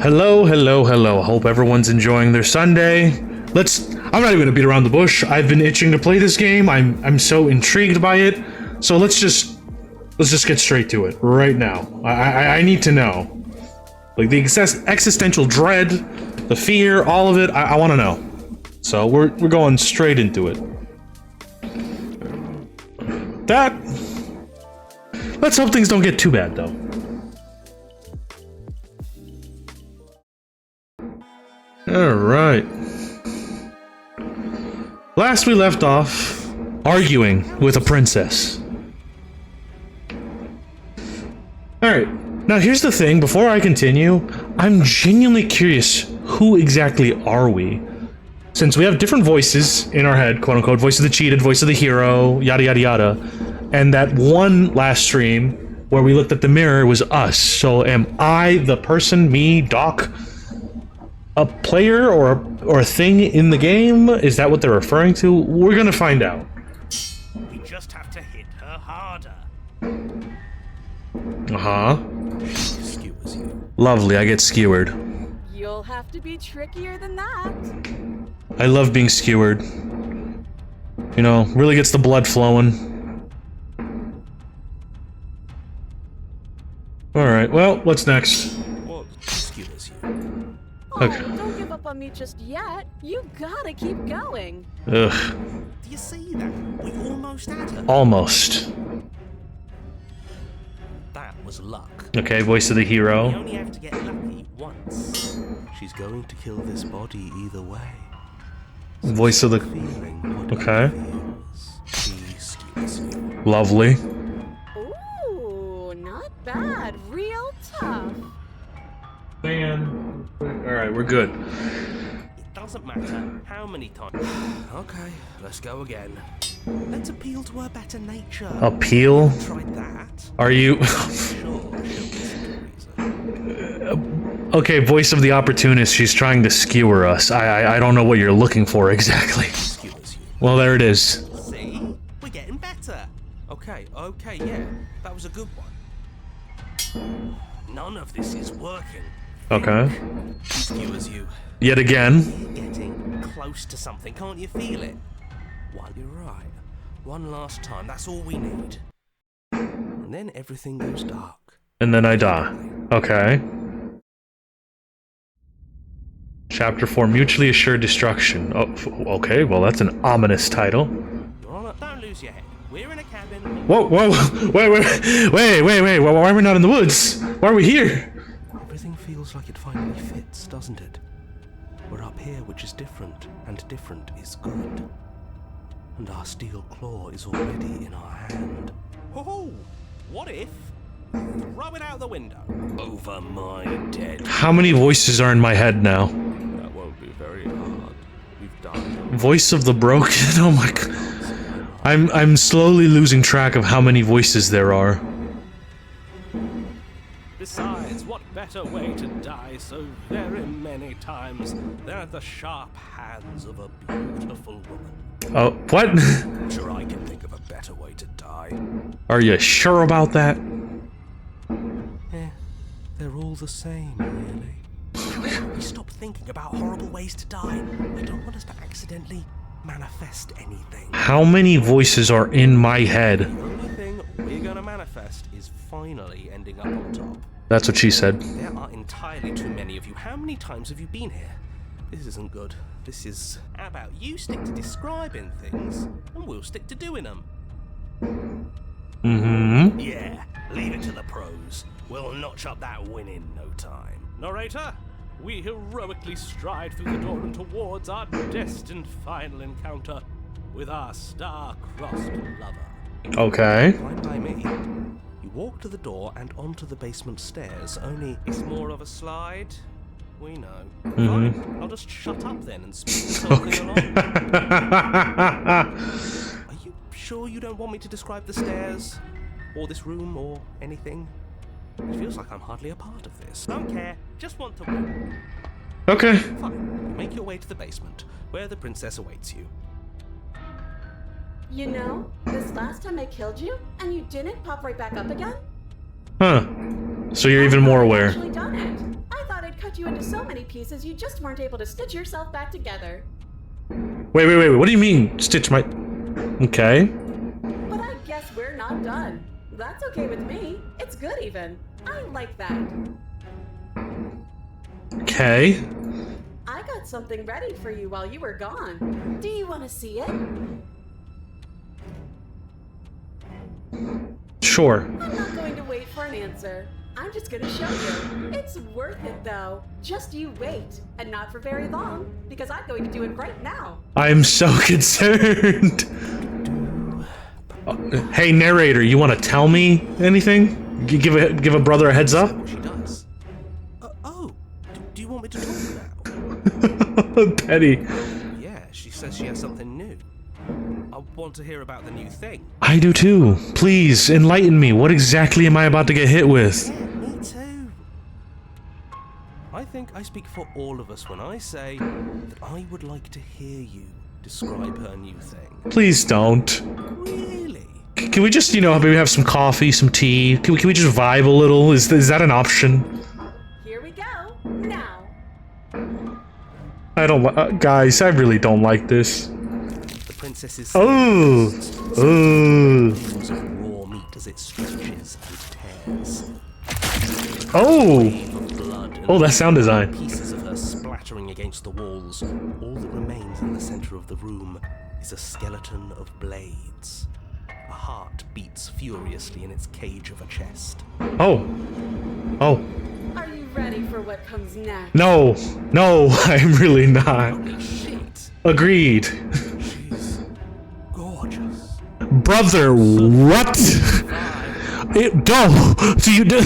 Hello, hello, hello. Hope everyone's enjoying their Sunday. I'm not even gonna beat around the bush. I've been itching to play this game. I'm so intrigued by it. So let's just get straight to it right now. I need to know. Like the existential dread, the fear, all of it, I wanna know. So we're going straight into it. Let's hope things don't get too bad though. Alright. Last we left off, arguing with a princess. Alright, now here's the thing, before I continue, I'm genuinely curious, who exactly are we? Since we have different voices in our head, quote unquote, voice of the cheated, voice of the hero, yada yada yada, and that one last stream where we looked at the mirror was us, so am I the person, me, Doc, a player or a thing in the game? Is that what they're referring to? We're gonna find out. We just have to hit her harder. Uh-huh. Skewers you. Lovely, I get skewered. You'll have to be trickier than that. I love being skewered. You know, really gets the blood flowing. Alright, well, what's next? What skewers you? Okay. Oh, don't give up on me just yet. You gotta keep going. Ugh. Do you see that? We almost had her. Almost. That was luck. Okay, voice of the We hero. only have to get lucky once. She's going to kill this body either way. Voice of the... Feeling what Okay. it feels. She skewers you. Lovely. Ooh, not bad. Real tough. Man. Alright, we're good. It doesn't matter how many times. Okay, let's go again. Let's appeal to her better nature. Appeal? Tried that. Are you... Sure, she'll listen to reason. Okay, voice of the opportunist, she's trying to skewer us. I don't know what you're looking for exactly. Skewers you. Well, there it is. See? We're getting better. Okay, yeah. That was a good one. None of this is working. Okay. Skewers you. Yet again. You're getting close to something, can't you feel it? Well, you're right. One last time, that's all we need. And then everything goes dark. And then I die. Okay. Chapter 4, Mutually Assured Destruction. Oh, okay, well that's an ominous title. You're on it. Don't lose your head. We're in a cabin. Whoa, wait, why are we not in the woods? Why are we here? Everything feels like it finally fits, doesn't it? We're up here, which is different, and different is good. And our steel claw is already in our hand. Oh, what if? Throw it out the window. Over my dead. How many voices are in my head now? That won't be very hard. We've done. Voice of the broken? Oh my god. I'm slowly losing track of how many voices there are. Besides, what better way to die so very many times than at the sharp hands of a beautiful woman? Oh, what? I'm sure I can think of a better way to die. Are you sure about that? They're all the same, really. We stop thinking about horrible ways to die. I don't want us to accidentally manifest anything. How many voices are in my head? The only thing we're gonna manifest is finally ending up on top. That's what she said. There are entirely too many of you. How many times have you been here? This isn't good. This is... How about you stick to describing things, and we'll stick to doing them. Mm-hmm. Yeah, leave it to the pros. We'll notch up that win in no time. Narrator, we heroically stride through the door and towards our destined final encounter with our star-crossed lover. Okay. Fine by me. You walk to the door and onto the basement stairs, only it's more of a slide. We know. Fine, I'll just shut up then and speed this whole thing along. Are you sure you don't want me to describe the stairs? Or this room, or anything? It feels like I'm hardly a part of this. Don't care, just want to win. Okay. Fine, you make your way to the basement, where the princess awaits you. You know, this last time I killed you, and you didn't pop right back up again? Huh. So you're even more aware. I've actually done it. I thought I'd cut you into so many pieces you just weren't able to stitch yourself back together. Wait. What do you mean, stitch my... Okay. But I guess we're not done. That's okay with me. It's good even. I like that. Okay. I got something ready for you while you were gone. Do you want to see it? Sure. I'm not going to wait for an answer. I'm just going to show you. It's worth it though. Just you wait. And not for very long, because I'm going to do it right now. I'm so concerned. Hey, narrator, you want to tell me anything? Give a brother a heads up? What she does. Do you want me to talk now? Petty. Yeah, she says she has something new. I want to hear about the new thing. I do too. Please, enlighten me. What exactly am I about to get hit with? Yeah, me too. I think I speak for all of us when I say that I would like to hear you describe her new thing. Please don't. Really? Can we just, maybe have some coffee, some tea? Can we just vibe a little? Is that an option? Here we go. Now. I don't guys, I really don't like this. The princess's Oh! of raw meat as it stretches and tears. Oh! Wave of blood and Oh, that sound design. pieces of her splattering against the walls. All that remains in the center of the room is a skeleton of blades. A heart beats furiously in its cage of a chest. Oh. Oh. Are you ready for what comes next? No. No, I'm really not. Holy shit! Agreed. She's gorgeous. Brother, what? Do you do?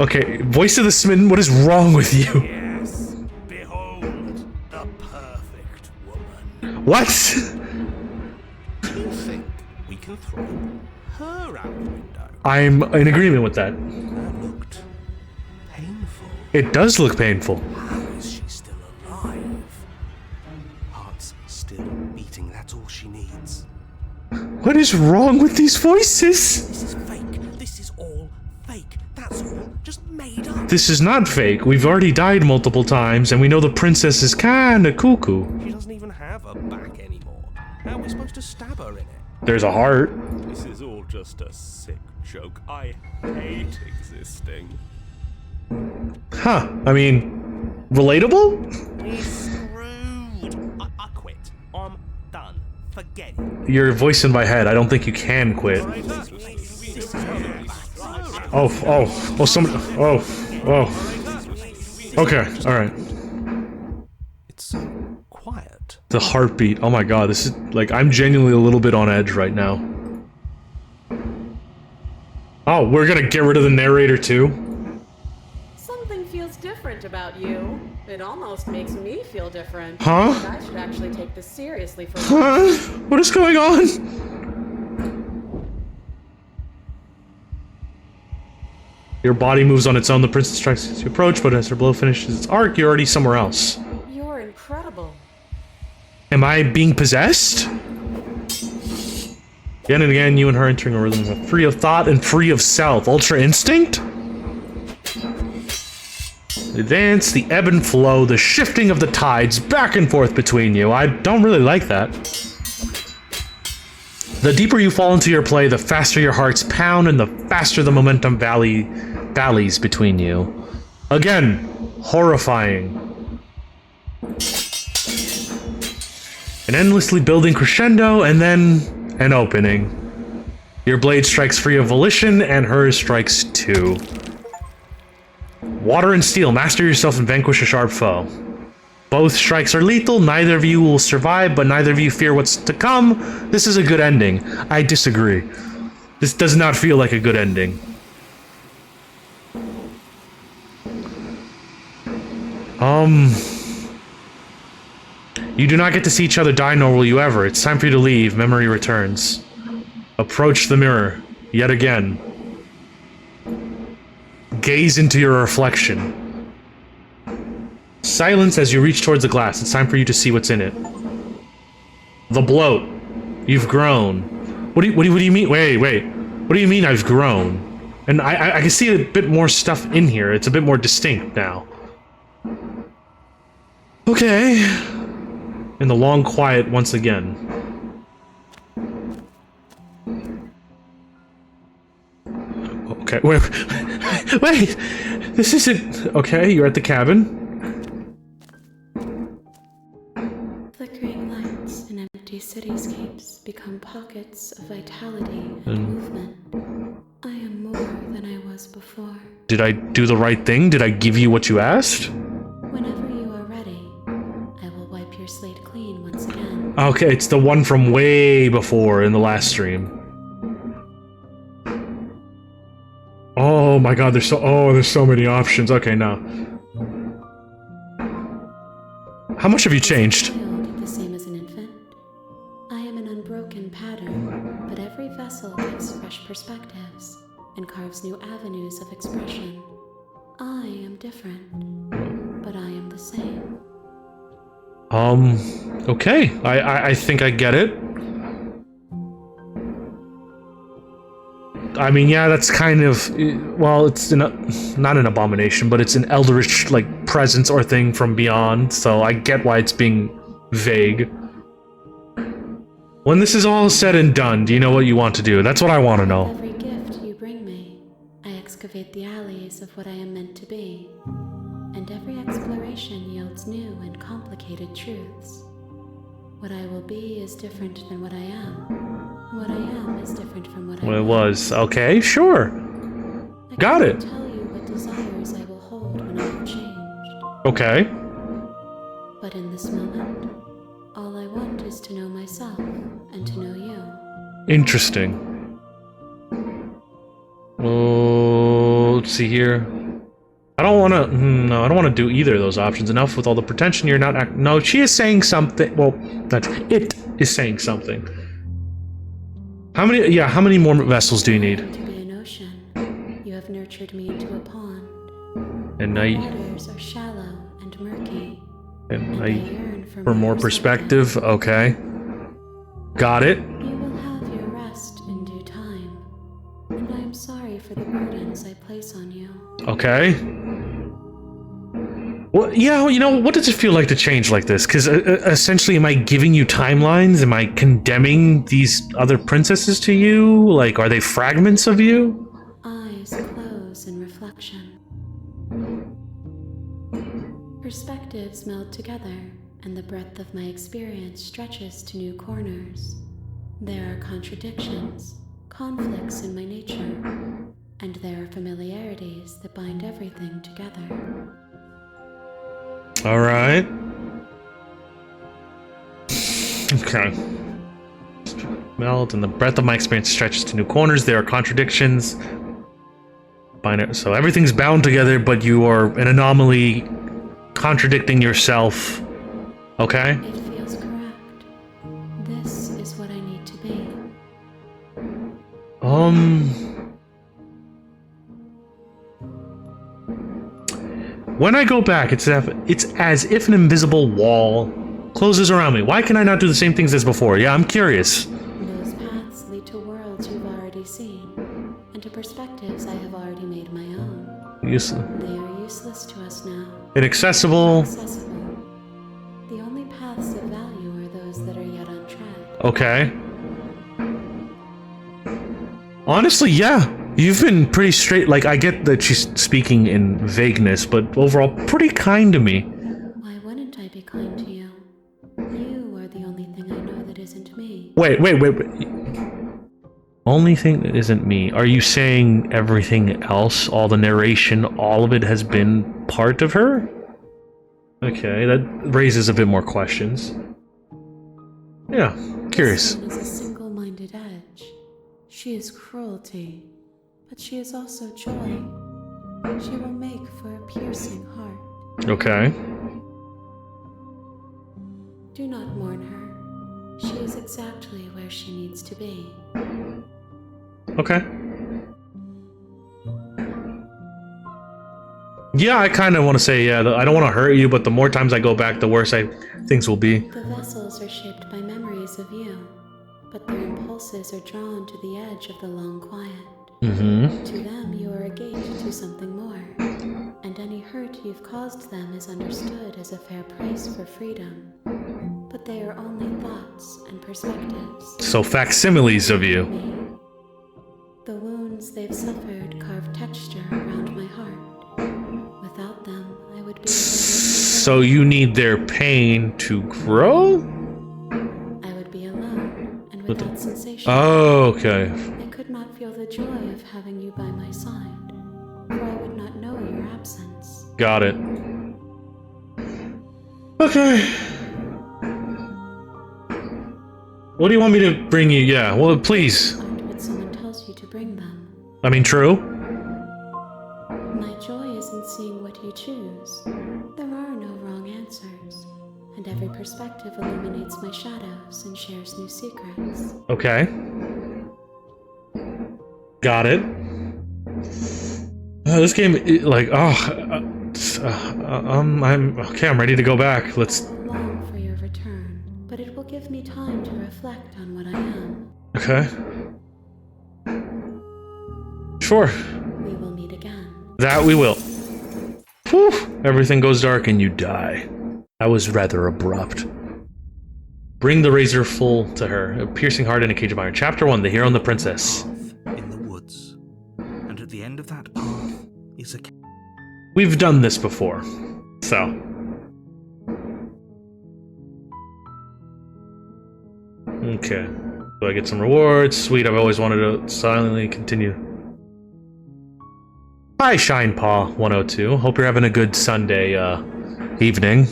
Okay, voice of the smitten, what is wrong with you? Yes, behold the perfect woman. What? Do you think we can throw her out the window? I'm in agreement with that. That looked painful. It does look painful. How is she still alive? Heart's still beating, that's all she needs. What is wrong with these voices? This is fake. This is all fake. That's all just made up. This is not fake. We've already died multiple times, and we know the princess is kinda cuckoo. She doesn't even have a back anymore. How are we supposed to stab her in it? There's a heart. This is all just a sick joke. I hate existing. Huh. I mean, relatable? We're screwed. I quit. I'm done. Forget it. Your voice in my head. I don't think you can quit. Somebody. Okay, alright. It's so quiet. The heartbeat. Oh my god, this is like, I'm genuinely a little bit on edge right now. Oh, we're gonna get rid of the narrator too? Something feels different about you. It almost makes me feel different. Huh? I should actually take this seriously for once. Huh? What is going on? Your body moves on its own. The princess tries to approach, but as her blow finishes its arc, you're already somewhere else. You're incredible. Am I being possessed? Again and again, you and her entering a rhythm free of thought and free of self. Ultra instinct? The dance, the ebb and flow, the shifting of the tides back and forth between you. I don't really like that. The deeper you fall into your play, the faster your hearts pound and the faster the momentum valleys between you. Again, horrifying. An endlessly building crescendo and then an opening. Your blade strikes free of volition and hers strikes too. Water and steel, master yourself and vanquish a sharp foe. Both strikes are lethal, neither of you will survive, but neither of you fear what's to come. This is a good ending. I disagree. This does not feel like a good ending. You do not get to see each other die, nor will you ever. It's time for you to leave. Memory returns. Approach the mirror. Yet again. Gaze into your reflection. Silence as you reach towards the glass. It's time for you to see what's in it. The bloat. You've grown. What do you mean? Wait. What do you mean I've grown? And I can see a bit more stuff in here. It's a bit more distinct now. Okay. In the long quiet once again. Okay, wait. This isn't... Okay, you're at the cabin. Flickering lights and empty cityscapes become pockets of vitality and movement. I am more than I was before. Did I do the right thing? Did I give you what you asked? Whenever you are ready, I will wipe your slate clean once again. Okay, it's the one from way before in the last stream. Oh my god, there's so many options. Okay, now. How much have you changed? The same as an infant. I am an unbroken pattern, but every vessel gives fresh perspectives and carves new avenues of expression. I am different, but I am the same. Okay. I think I get it. I mean, yeah, that's kind of... Well, it's not an abomination, but it's an eldritch, like, presence or thing from beyond, so I get why it's being vague. When this is all said and done, do you know what you want to do? That's what I want to know. Every gift you bring me, I excavate the alleys of what I am meant to be, and every exploration yields new and complicated truths. What I will be is different than what I am. What I am is different from what I was. Okay, sure. Got it. I can't tell you what desires I will hold when I have changed. Okay. But in this moment, all I want is to know myself and to know you. Interesting. Oh, let's see here. I don't want to... No, I don't want to do either of those options. Enough with all the pretension. You're not... No, she is saying something. Well, that's... It is saying something. How many more vessels do you need? To be an ocean, you have nurtured me into a pond. And the waters are shallow and murky. And I yearn for more perspective. Okay. Got it. You will have your rest in due time. And I am sorry for the burdens I place on you. Okay. Well, yeah, you know, what does it feel like to change like this? Because essentially, am I giving you timelines? Am I condemning these other princesses to you? Like, are they fragments of you? Eyes close in reflection. Perspectives meld together, and the breadth of my experience stretches to new corners. There are contradictions, conflicts in my nature, and there are familiarities that bind everything together. All right. Okay. Melt, and the breadth of my experience stretches to new corners. There are contradictions. So everything's bound together, but you are an anomaly, contradicting yourself. Okay? It feels correct. This is what I need to be. When I go back, it's as if an invisible wall closes around me. Why can I not do the same things as before? Yeah, I'm curious. Those paths lead to worlds you've already seen, and to perspectives I have already made my own. Useless. They are useless to us now. Inaccessible. Accessible. The only paths of value are those that are yet untread. Okay. Honestly, yeah. You've been pretty straight. Like, I get that she's speaking in vagueness, but overall, pretty kind to me. Why wouldn't I be kind to you? You are the only thing I know that isn't me. Wait. Only thing that isn't me. Are you saying everything else, all the narration, all of it has been part of her? Okay, that raises a bit more questions. Yeah, curious. This one is a single-minded edge. She is cruelty, but she is also joy. She will make for a piercing heart. Okay. Do not mourn her. She is exactly where she needs to be. Okay. Yeah, I kind of want to say, yeah, I don't want to hurt you, but the more times I go back, the worse things will be. The vessels are shaped by memories of you, but their impulses are drawn to the edge of the long quiet. Mm-hmm. To them, you are a gate to something more, and any hurt you've caused them is understood as a fair price for freedom. But they are only thoughts and perspectives. So facsimiles of you. The wounds they've suffered carve texture around my heart. Without them, I would be... So you need their pain to grow? I would be alone and without sensation. Oh, okay. I could not feel the joy of having you by my side, for I would not know your absence. Got it. Okay. What do you want me to bring you? Yeah, well, please. Aren't what someone tells you to bring them. I mean, true. My joy is in seeing what you choose. There are no wrong answers, and every perspective illuminates my shadows and shares new secrets. Okay. Got it. This game, like, I'm okay. I'm ready to go back. Let's. I will long for your return, but it will give me time to reflect on what I am. Okay. Sure. We will meet again. That we will. Whew. Everything goes dark and you die. That was rather abrupt. Bring the razor full to her. A piercing heart in a cage of iron. Chapter 1, The Hero and the Princess. In the woods, and at the end of that path is a... We've done this before, so. Okay. Do I get some rewards? Sweet, I've always wanted to silently continue. Hi, Shinepaw 102. Hope you're having a good Sunday, evening.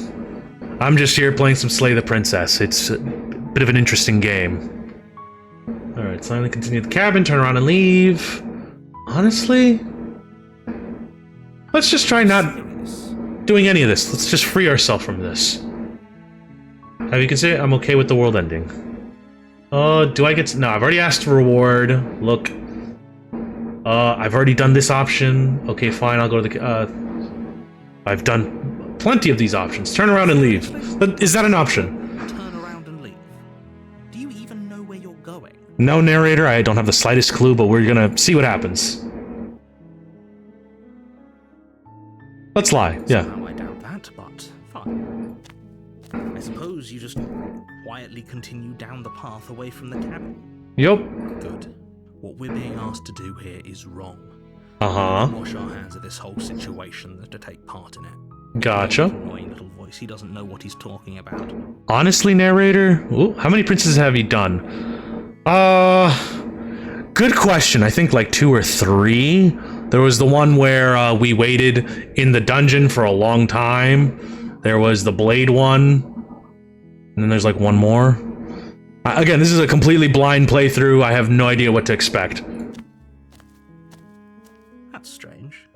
I'm just here playing some Slay the Princess. It's a bit of an interesting game. Alright, silently continue the cabin, turn around and leave. Honestly? Let's just try not doing any of this. Let's just free ourselves from this. How you can say I'm okay with the world ending. Do I get to... No, I've already asked for reward. Look. I've already done this option. Okay, fine, I'll go to the... I've done plenty of these options. Turn around and leave. But is that an option? Turn around and leave. Do you even know where you're going? No, narrator, I don't have the slightest clue, but we're gonna see what happens. Let's lie, yeah. Somehow I doubt that, but fine. I suppose you just quietly continue down the path away from the cabin. Yup. Good. What we're being asked to do here is wrong. Uh-huh. Wash our hands of this whole situation than to take part in it. Gotcha. Annoying little voice, he doesn't know what he's talking about. Honestly, narrator, ooh, how many princesses have you done? Good question. I think like 2 or 3. There was the one where we waited in the dungeon for a long time. There was the blade one. And then there's like one more. Again, this is a completely blind playthrough. I have no idea what to expect. That's strange.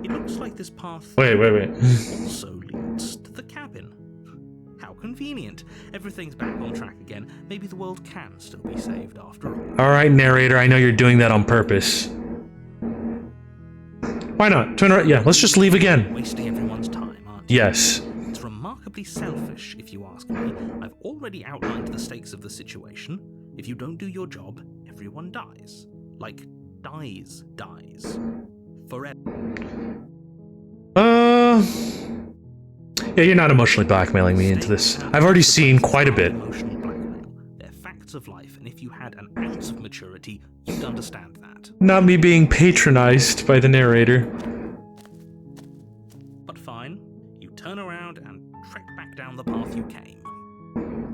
It looks like this path Wait. also leads to the cabin. How convenient. Everything's back on track again. Maybe the world can still be saved after all. Alright, narrator, I know you're doing that on purpose. Why not? Turn around. Yeah, let's just leave again. Wasting everyone's time, aren't you? Yes. It's remarkably selfish, if you ask me. I've already outlined the stakes of the situation. If you don't do your job, everyone dies. Like, dies. Forever. Yeah, you're not emotionally blackmailing me into this. I've already seen quite a bit. Emotional blackmail. They're facts of life, and if if you had an ounce of maturity, you'd understand that. Not me being patronized by the narrator. But fine, you turn around and trek back down the path you came.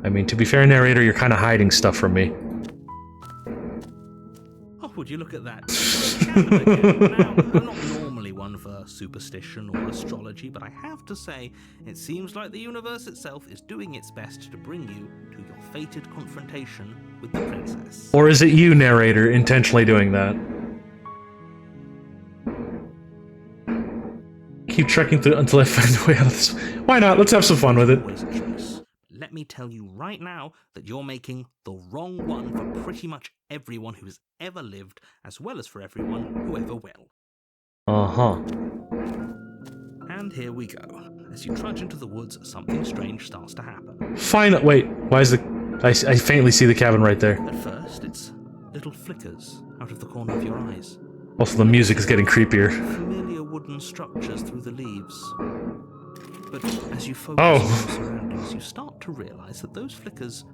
I mean, to be fair, narrator, you're kind of hiding stuff from me. Oh, would you look at that? Now, I'm not normally one for superstition or astrology, but I have to say, it seems like the universe itself is doing its best to bring you to your fated confrontation with the princess. Or is it you, narrator, intentionally doing that? Keep trekking through until I find a way out of this. Why not? Let's have some fun with it. Always a choice. Let me tell you right now that you're making the wrong one for pretty much everyone who has ever lived, as well as for everyone who ever will. Uh-huh. And here we go. As you trudge into the woods, something strange starts to happen. Fine. Wait, why is the... I faintly see the cabin right there. At first, it's little flickers out of the corner of your eyes. Also, the music is getting creepier. Familiar wooden structures through the leaves. But as you focus Oh. on your surroundings, you start to realize that those flickers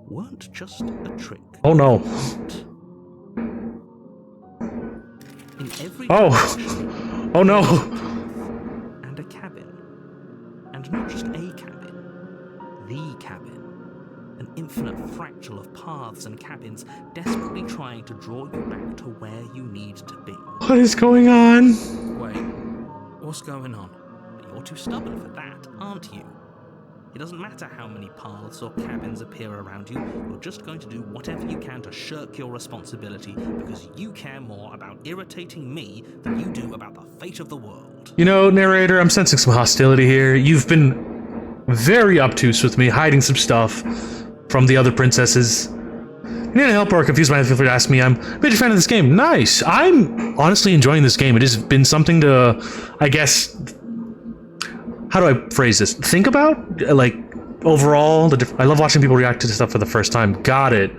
weren't just a trick. Oh no. In every Oh. direction, Oh no. and a cabin. And not just a cabin, the cabin. An infinite fractal of paths and cabins desperately trying to draw you back to where you need to be. What is going on? Wait, what's going on? You're too stubborn for that, aren't you? It doesn't matter how many paths or cabins appear around you, you're just going to do whatever you can to shirk your responsibility because you care more about irritating me than you do about the fate of the world. You know, narrator, I'm sensing some hostility here. You've been very obtuse with me, hiding some stuff from the other princesses. You need help or confuse myself, feel free to ask me. I'm a major fan of this game. Nice! I'm honestly enjoying this game. It has been something to, I guess... How do I phrase this? Think about? Like, overall, I love watching people react to stuff for the first time. Got it.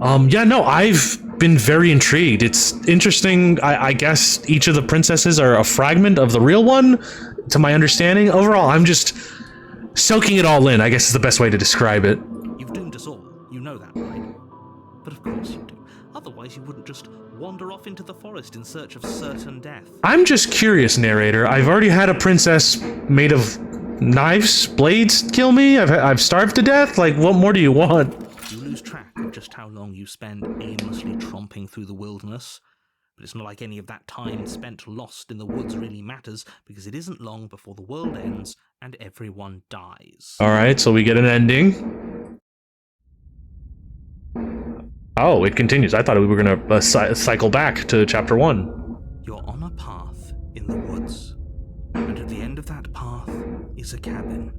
Yeah, no, I've been very intrigued. It's interesting. I guess each of the princesses are a fragment of the real one, to my understanding. Overall, I'm just soaking it all in, I guess is the best way to describe it. You've doomed us all. You know that, right? But of course you do. Otherwise you wouldn't just wander off into the forest in search of certain death. I'm just curious, narrator. I've already had a princess made of knives, blades kill me. I've starved to death. Like, what more do you want? You lose track of just how long you spend aimlessly tromping through the wilderness. But it's not like any of that time spent lost in the woods really matters, because it isn't long before the world ends and everyone dies. Alright, so we get an ending. Oh, it continues. I thought we were going to cycle back to chapter 1. You're on a path in the woods, and at the end of that path is a cabin.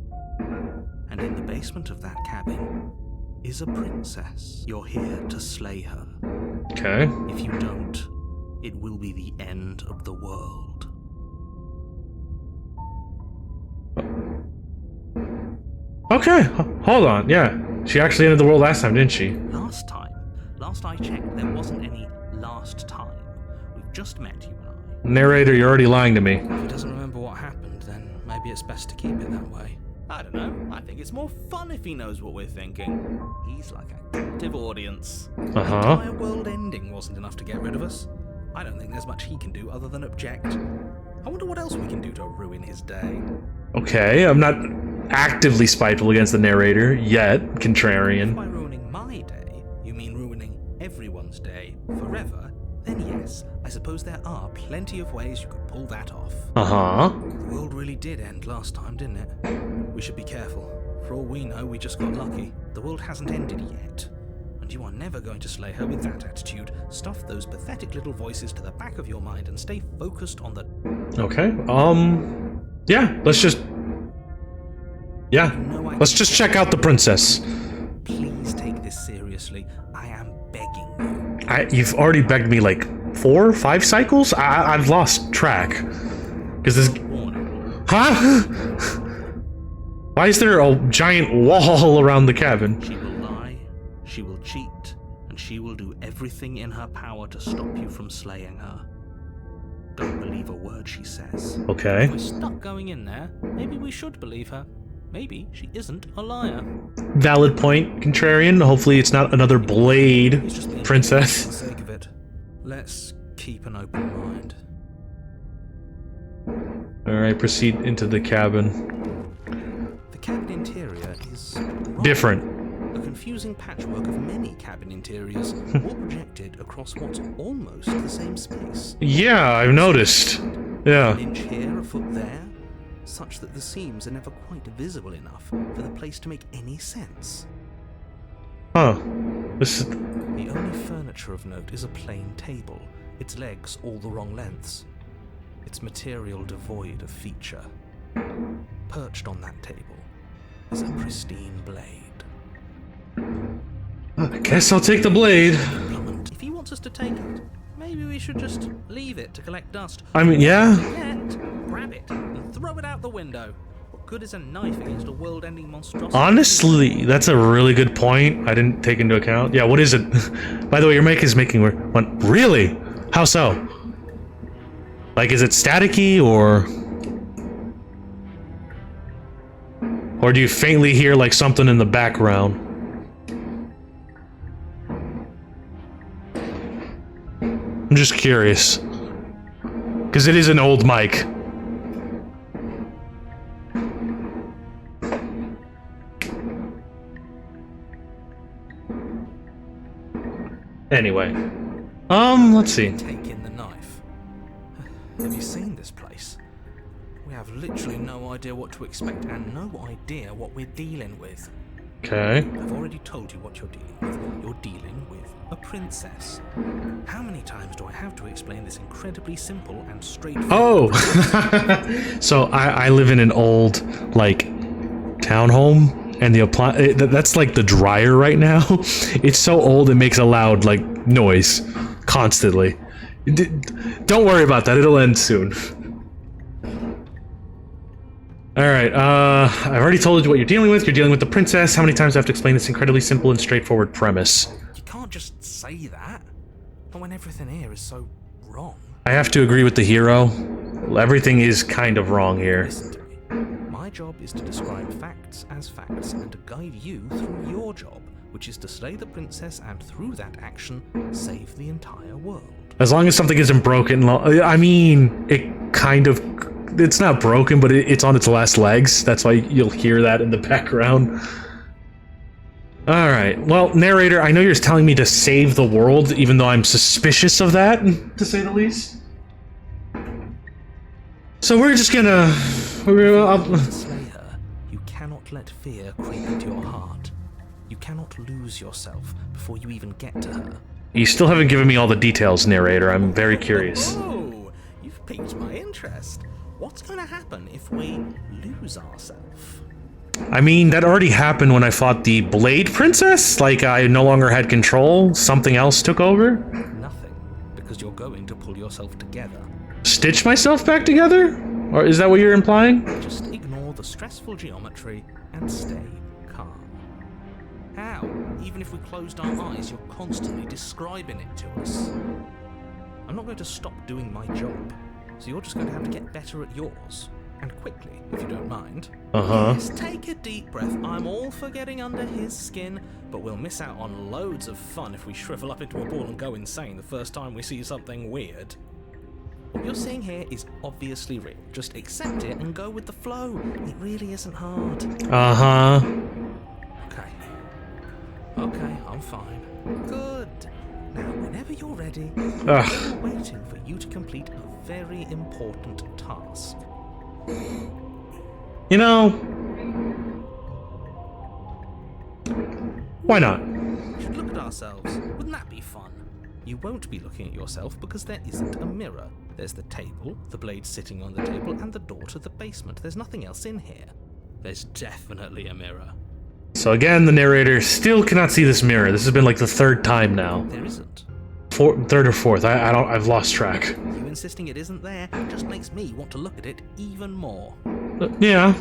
And in the basement of that cabin is a princess. You're here to slay her. Okay. If you don't, it will be the end of the world. Okay, hold on. Yeah, she actually ended the world last time, didn't she? Last I checked, there wasn't any last time. We've just met, you and I. Narrator, you're already lying to me. If he doesn't remember what happened, then maybe it's best to keep it that way. I don't know. I think it's more fun if he knows what we're thinking. He's like a captive audience. The entire world ending wasn't enough to get rid of us. I don't think there's much he can do other than object. I wonder what else we can do to ruin his day. Okay, I'm not actively spiteful against the narrator yet, contrarian. If by ruining my day, you mean ruining everyone's day forever, then yes, I suppose there are plenty of ways you could pull that off. Uh-huh. The world really did end last time, didn't it? We should be careful. For all we know, we just got lucky. The world hasn't ended yet. And you are never going to slay her with that attitude. Stuff those pathetic little voices to the back of your mind and stay focused on the... Okay, yeah, let's just... Yeah, let's just check out the princess. Please take this seriously. I am begging you. You've already begged me like 4 or 5 cycles? I've lost track. Is this... Huh? Why is there a giant wall around the cabin? She will lie, she will cheat, and she will do everything in her power to stop you from slaying her. Don't believe a word she says. Okay. If we're stuck going in there, maybe we should believe her. Maybe she isn't a liar. Valid point, Contrarian. Hopefully it's not another Blade He's just being princess. for the sake of it. Let's keep an open mind. Alright, proceed into the cabin. The cabin interior is wrong. Different. A confusing patchwork of many cabin interiors, all projected across what's almost the same space. Yeah, I've noticed. Yeah. An inch here, a foot there, such that the seams are never quite visible enough for the place to make any sense. Huh. This is... The only furniture of note is a plain table, its legs all the wrong lengths, its material devoid of feature. Perched on that table is a pristine blade. I guess I'll take the blade. If he wants us to take it, maybe we should just leave it to collect dust. I mean, yeah. Yet, grab it and throw it out the window. What good is a knife against a world-ending monstrosity? Honestly, that's a really good point. I didn't take into account. Yeah, what is it? By the way, your mic is making one. Really? How so? Like, is it staticky or do you faintly hear like something in the background? I'm just curious. Because it is an old mic. Anyway. Let's see. Take in the knife. Have you seen this place? We have literally no idea what to expect and no idea what we're dealing with. Okay. I've already told you what you're dealing with. You're dealing with a princess. How many times do I have to explain this incredibly simple and straightforward? Oh! So I live in an old, like, townhome, and that's like the dryer right now. It's so old it makes a loud, like, noise constantly. Don't worry about that, it'll end soon. Alright, I've already told you what you're dealing with. You're dealing with the princess. How many times do I have to explain this incredibly simple and straightforward premise? You can't just say that. Not when everything here is so wrong. I have to agree with the hero. Everything is kind of wrong here. Listen to me. My job is to describe facts as facts and to guide you through your job, which is to slay the princess and through that action, save the entire world. As long as something isn't broken, I mean, it kind of... It's not broken, but it's on its last legs. That's why you'll hear that in the background. Alright, well, narrator, I know you're telling me to save the world, even though I'm suspicious of that, to say the least. So we're just gonna... To slay her, you cannot let fear creep into your heart. You cannot lose yourself before you even get to her. You still haven't given me all the details, narrator. I'm very curious. Oh, you've piqued my interest. What's going to happen if we lose ourselves? I mean, that already happened when I fought the Blade Princess? Like, I no longer had control? Something else took over? Nothing, because you're going to pull yourself together. Stitch myself back together? Or is that what you're implying? Just ignore the stressful geometry and stay calm. How? Even if we closed our eyes, you're constantly describing it to us. I'm not going to stop doing my job, so you're just going to have to get better at yours. And quickly, if you don't mind. Uh-huh. Yes, take a deep breath. I'm all for getting under his skin, but we'll miss out on loads of fun if we shrivel up into a ball and go insane the first time we see something weird. What you're seeing here is obviously real. Just accept it and go with the flow. It really isn't hard. Uh-huh. Okay, I'm fine. Good. Now, whenever you're ready, Ugh. I'm waiting for you to complete a very important task. You know... Why not? We should look at ourselves. Wouldn't that be fun? You won't be looking at yourself because there isn't a mirror. There's the table, the blade sitting on the table, and the door to the basement. There's nothing else in here. There's definitely a mirror. So again, the narrator still cannot see this mirror. This has been like the third time now. There isn't. Third or fourth. I've lost track. You insisting it isn't there just makes me want to look at it even more. Yeah.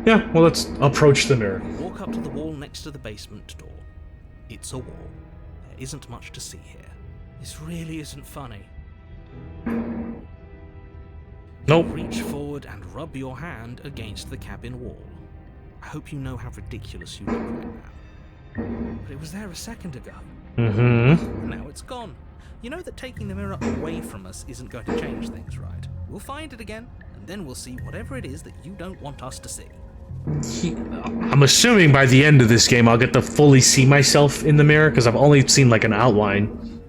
Yeah, well, let's approach the mirror. Walk up to the wall next to the basement door. It's a wall. There isn't much to see here. This really isn't funny. Nope. Reach forward and rub your hand against the cabin wall. I hope you know how ridiculous you look right now. But it was there a second ago. Mm-hmm. Now it's gone. You know that taking the mirror away from us isn't going to change things, right? We'll find it again, and then we'll see whatever it is that you don't want us to see. I'm assuming by the end of this game I'll get to fully see myself in the mirror, because I've only seen like an outline.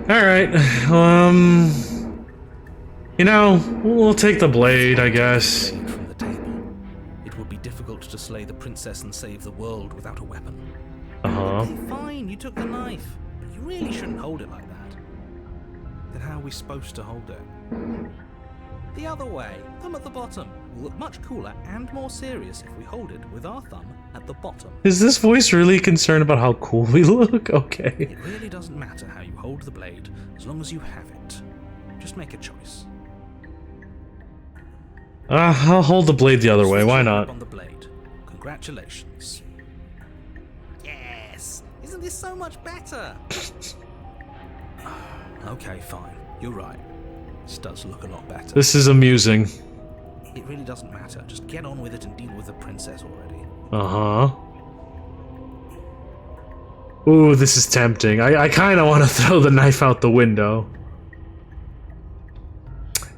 Alright, you know, we'll take the blade, I guess. From the table. It would be difficult to slay the princess and save the world without a weapon. Uh-huh. Okay, fine, you took the knife, but you really shouldn't hold it like that. Then how are we supposed to hold it? The other way, thumb at the bottom. Will look much cooler and more serious if we hold it with our thumb at the bottom. Is this voice really concerned about how cool we look? Okay. It really doesn't matter how you hold the blade, as long as you have it. Just make a choice. I'll hold the blade the other way, why not? On the blade. Congratulations. Yes! Isn't this so much better? Okay, fine. You're right. This does look a lot better. This is amusing. It really doesn't matter. Just get on with it and deal with the princess already. Uh-huh. Ooh, this is tempting. I kind of want to throw the knife out the window.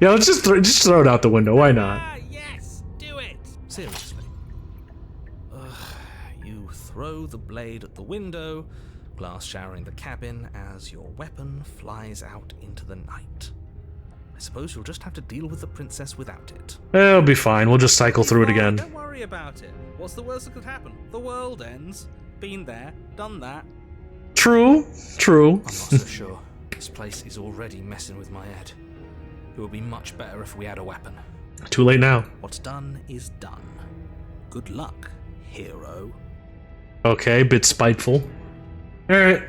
Yeah, let's just throw it out the window. Why not? Ah, yes! Do it! Seriously. You throw the blade at the window, glass showering the cabin as your weapon flies out into the night. I suppose you'll just have to deal with the princess without it. It'll be fine. We'll just cycle through it again. Don't worry about it. What's the worst that could happen? The world ends. Been there, done that. True. True. I'm not so sure. This place is already messing with my head. It would be much better if we had a weapon. Too late now. What's done is done. Good luck, hero. Okay, bit spiteful. Alright.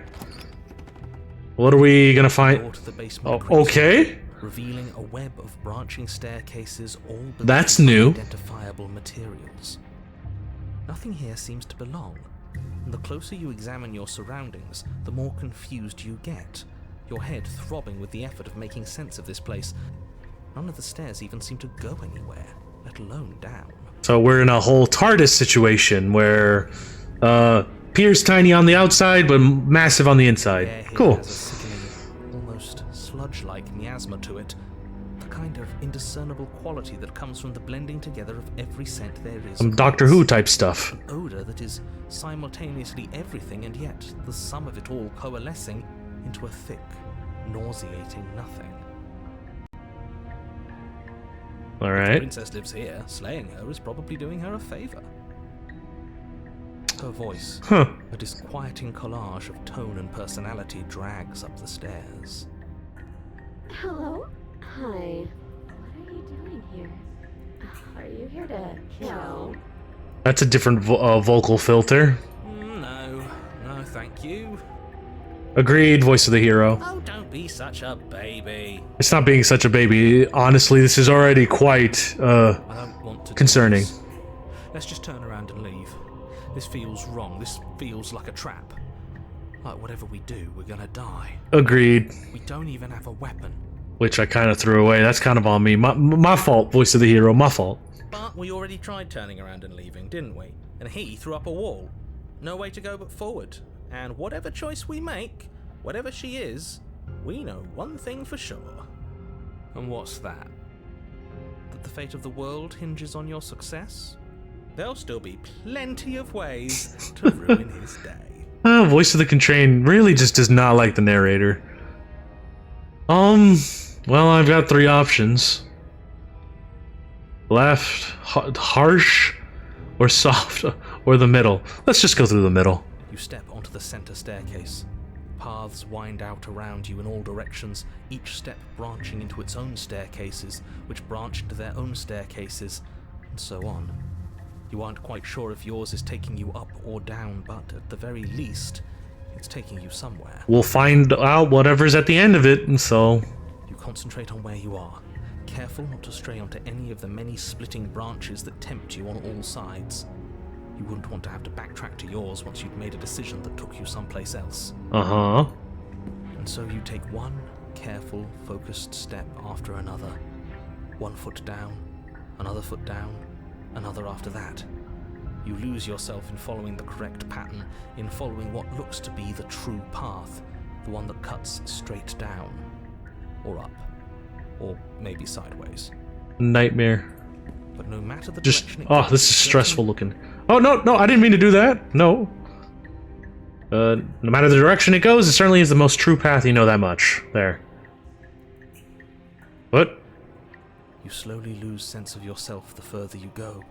What are we gonna find? Door to the basement Oh, okay. revealing a web of branching staircases, all That's with new. identifiable materials. Nothing here seems to belong, and the closer you examine your surroundings, the more confused you get, your head throbbing with the effort of making sense of this place. None of the stairs even seem to go anywhere, let alone down. So we're in a whole TARDIS situation where appears tiny on the outside but massive on the inside. Air here Cool. has a sickening, almost sludge-like miasma to it, the kind of indiscernible quality that comes from the blending together of every scent there is. Some Doctor Who type stuff. An odor that is simultaneously everything and yet the sum of it all coalescing into a thick, nauseating nothing. The Alright. princess lives here. Slaying her is probably doing her a favor. Her voice, Huh. a disquieting collage of tone and personality, drags up the stairs. Hello? Hi. What are you doing here? Are you here to kill? That's a different vocal filter. No, thank you. Agreed, voice of the hero. Oh, don't be such a baby. It's not being such a baby. Honestly, this is already quite I don't want to do concerning. this. Let's just turn around and leave. This feels wrong. This feels like a trap. Like whatever we do, we're gonna die. Agreed. We don't even have a weapon. Which I kind of threw away. That's kind of on me. My fault, voice of the hero. My fault. But we already tried turning around and leaving, didn't we? And he threw up a wall. No way to go but forward. And whatever choice we make, whatever she is, we know one thing for sure. And what's that? That the fate of the world hinges on your success? There'll still be plenty of ways to ruin his day. Voice of the Contrain really just does not like the narrator. Well, I've got three options. Left, harsh, or soft, or the middle. Let's just go through the middle. You step onto the center staircase. Paths wind out around you in all directions, each step branching into its own staircases, which branch into their own staircases, and so on. You aren't quite sure if yours is taking you up or down, but at the very least, it's taking you somewhere. We'll find out whatever's at the end of it, and so... You concentrate on where you are, careful not to stray onto any of the many splitting branches that tempt you on all sides. You wouldn't want to have to backtrack to yours once you'd made a decision that took you someplace else. Uh-huh. And so you take one careful, focused step after another. 1 foot down, another foot down, another after that. You lose yourself in following the correct pattern, in following what looks to be the true path, the one that cuts straight down, or up, or maybe sideways. Nightmare. But no matter the Just, direction it oh, goes, this is stressful looking. Oh, no, I didn't mean to do that. No. No matter the direction it goes, it certainly is the most true path, you know that much. There. What? You slowly lose sense of yourself the further you go.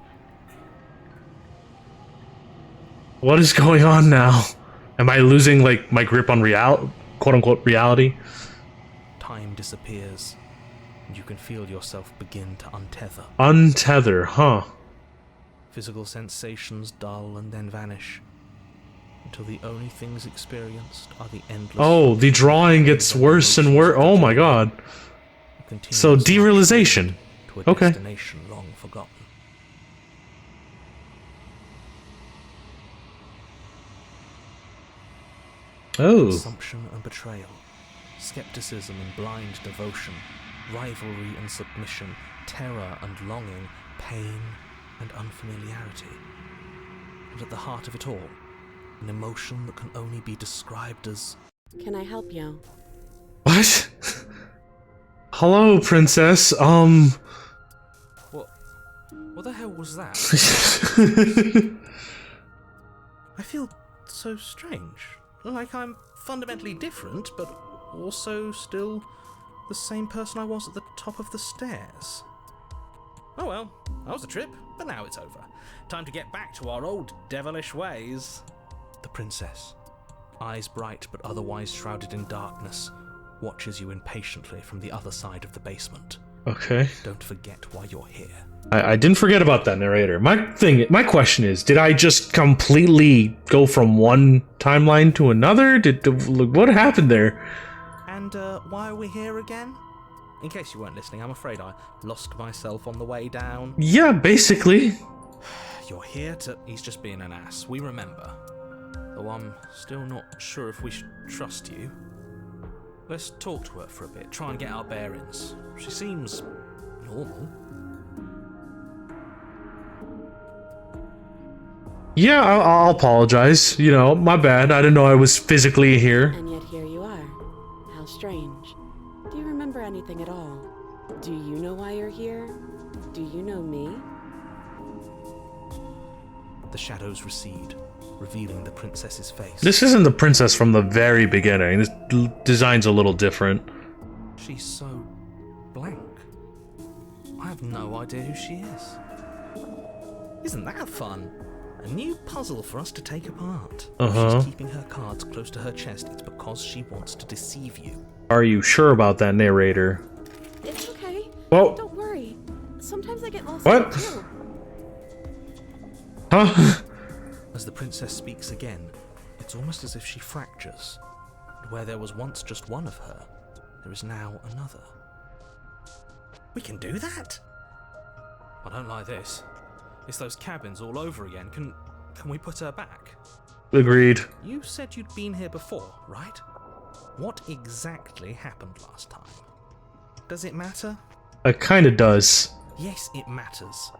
What is going on now? Am I losing, like, my grip on quote-unquote reality? Time disappears, and you can feel yourself begin to untether. Untether, huh? Physical sensations dull and then vanish, until the only things experienced are the endless... Oh, the drawing gets worse and worse. Oh my god. So, derealization. To a Okay. destination long forgotten. Oh. Assumption and betrayal, skepticism and blind devotion, rivalry and submission, terror and longing, pain and unfamiliarity. And at the heart of it all, an emotion that can only be described as... Can I help you? What? Hello, princess. What the hell was that? I feel so strange. Like I'm fundamentally different, but also still the same person I was at the top of the stairs. Oh well, that was a trip, but now it's over. Time to get back to our old devilish ways. The princess, eyes bright but otherwise shrouded in darkness, watches you impatiently from the other side of the basement. Okay. Don't forget why you're here. I didn't forget about that, narrator. My question is, did I just completely go from one timeline to another? What happened there? And why are we here again? In case you weren't listening, I'm afraid I lost myself on the way down. Yeah, basically. You're here to... He's just being an ass. We remember. Though I'm still not sure if we should trust you. Let's talk to her for a bit, try and get our bearings. She seems normal. Yeah, I'll apologize. You know, my bad. I didn't know I was physically here. And yet here you are. How strange. Do you remember anything at all? Do you know why you're here? Do you know me? The shadows recede, revealing the princess's face. This isn't the princess from the very beginning. This design's a little different. She's so blank. I have no idea who she is. Isn't that fun? A new puzzle for us to take apart. If she's keeping her cards close to her chest, it's because she wants to deceive you. Are you sure about that, narrator? It's okay. Whoa. Don't worry. Sometimes I get lost. What? Too. Huh? As the princess speaks again, it's almost as if she fractures. And where there was once just one of her, there is now another. We can do that? I don't like this. It's those cabins all over again. Can we put her back? Agreed. You said you'd been here before, right? What exactly happened last time? Does it matter? It kinda does. Yes, it matters.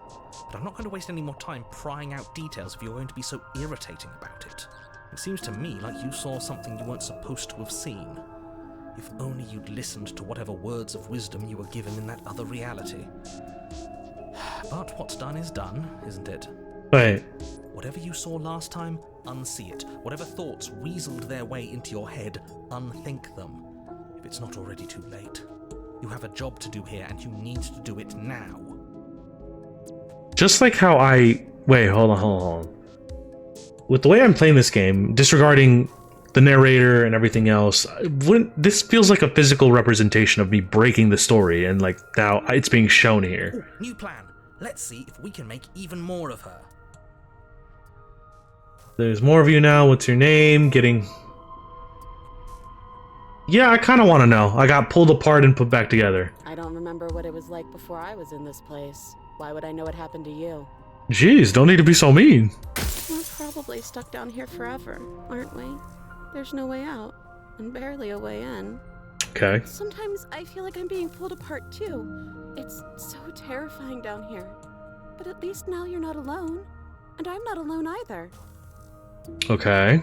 But I'm not going to waste any more time prying out details if you're going to be so irritating about it. It seems to me like you saw something you weren't supposed to have seen. If only you'd listened to whatever words of wisdom you were given in that other reality. But what's done is done, isn't it? Wait. Whatever you saw last time, unsee it. Whatever thoughts weaseled their way into your head, unthink them. If it's not already too late. You have a job to do here, and you need to do it now. Just like how Wait, hold on. With the way I'm playing this game, disregarding the narrator and everything else, this feels like a physical representation of me breaking the story and like how it's being shown here. Ooh, new plan. Let's see if we can make even more of her. There's more of you now. What's your name? Yeah, I kind of want to know. I got pulled apart and put back together. I don't remember what it was like before I was in this place. Why would I know what happened to you? Jeez, don't need to be so mean. We're probably stuck down here forever, aren't we? There's no way out, and barely a way in. Okay. Sometimes I feel like I'm being pulled apart too. It's so terrifying down here. But at least now you're not alone. And I'm not alone either. Okay.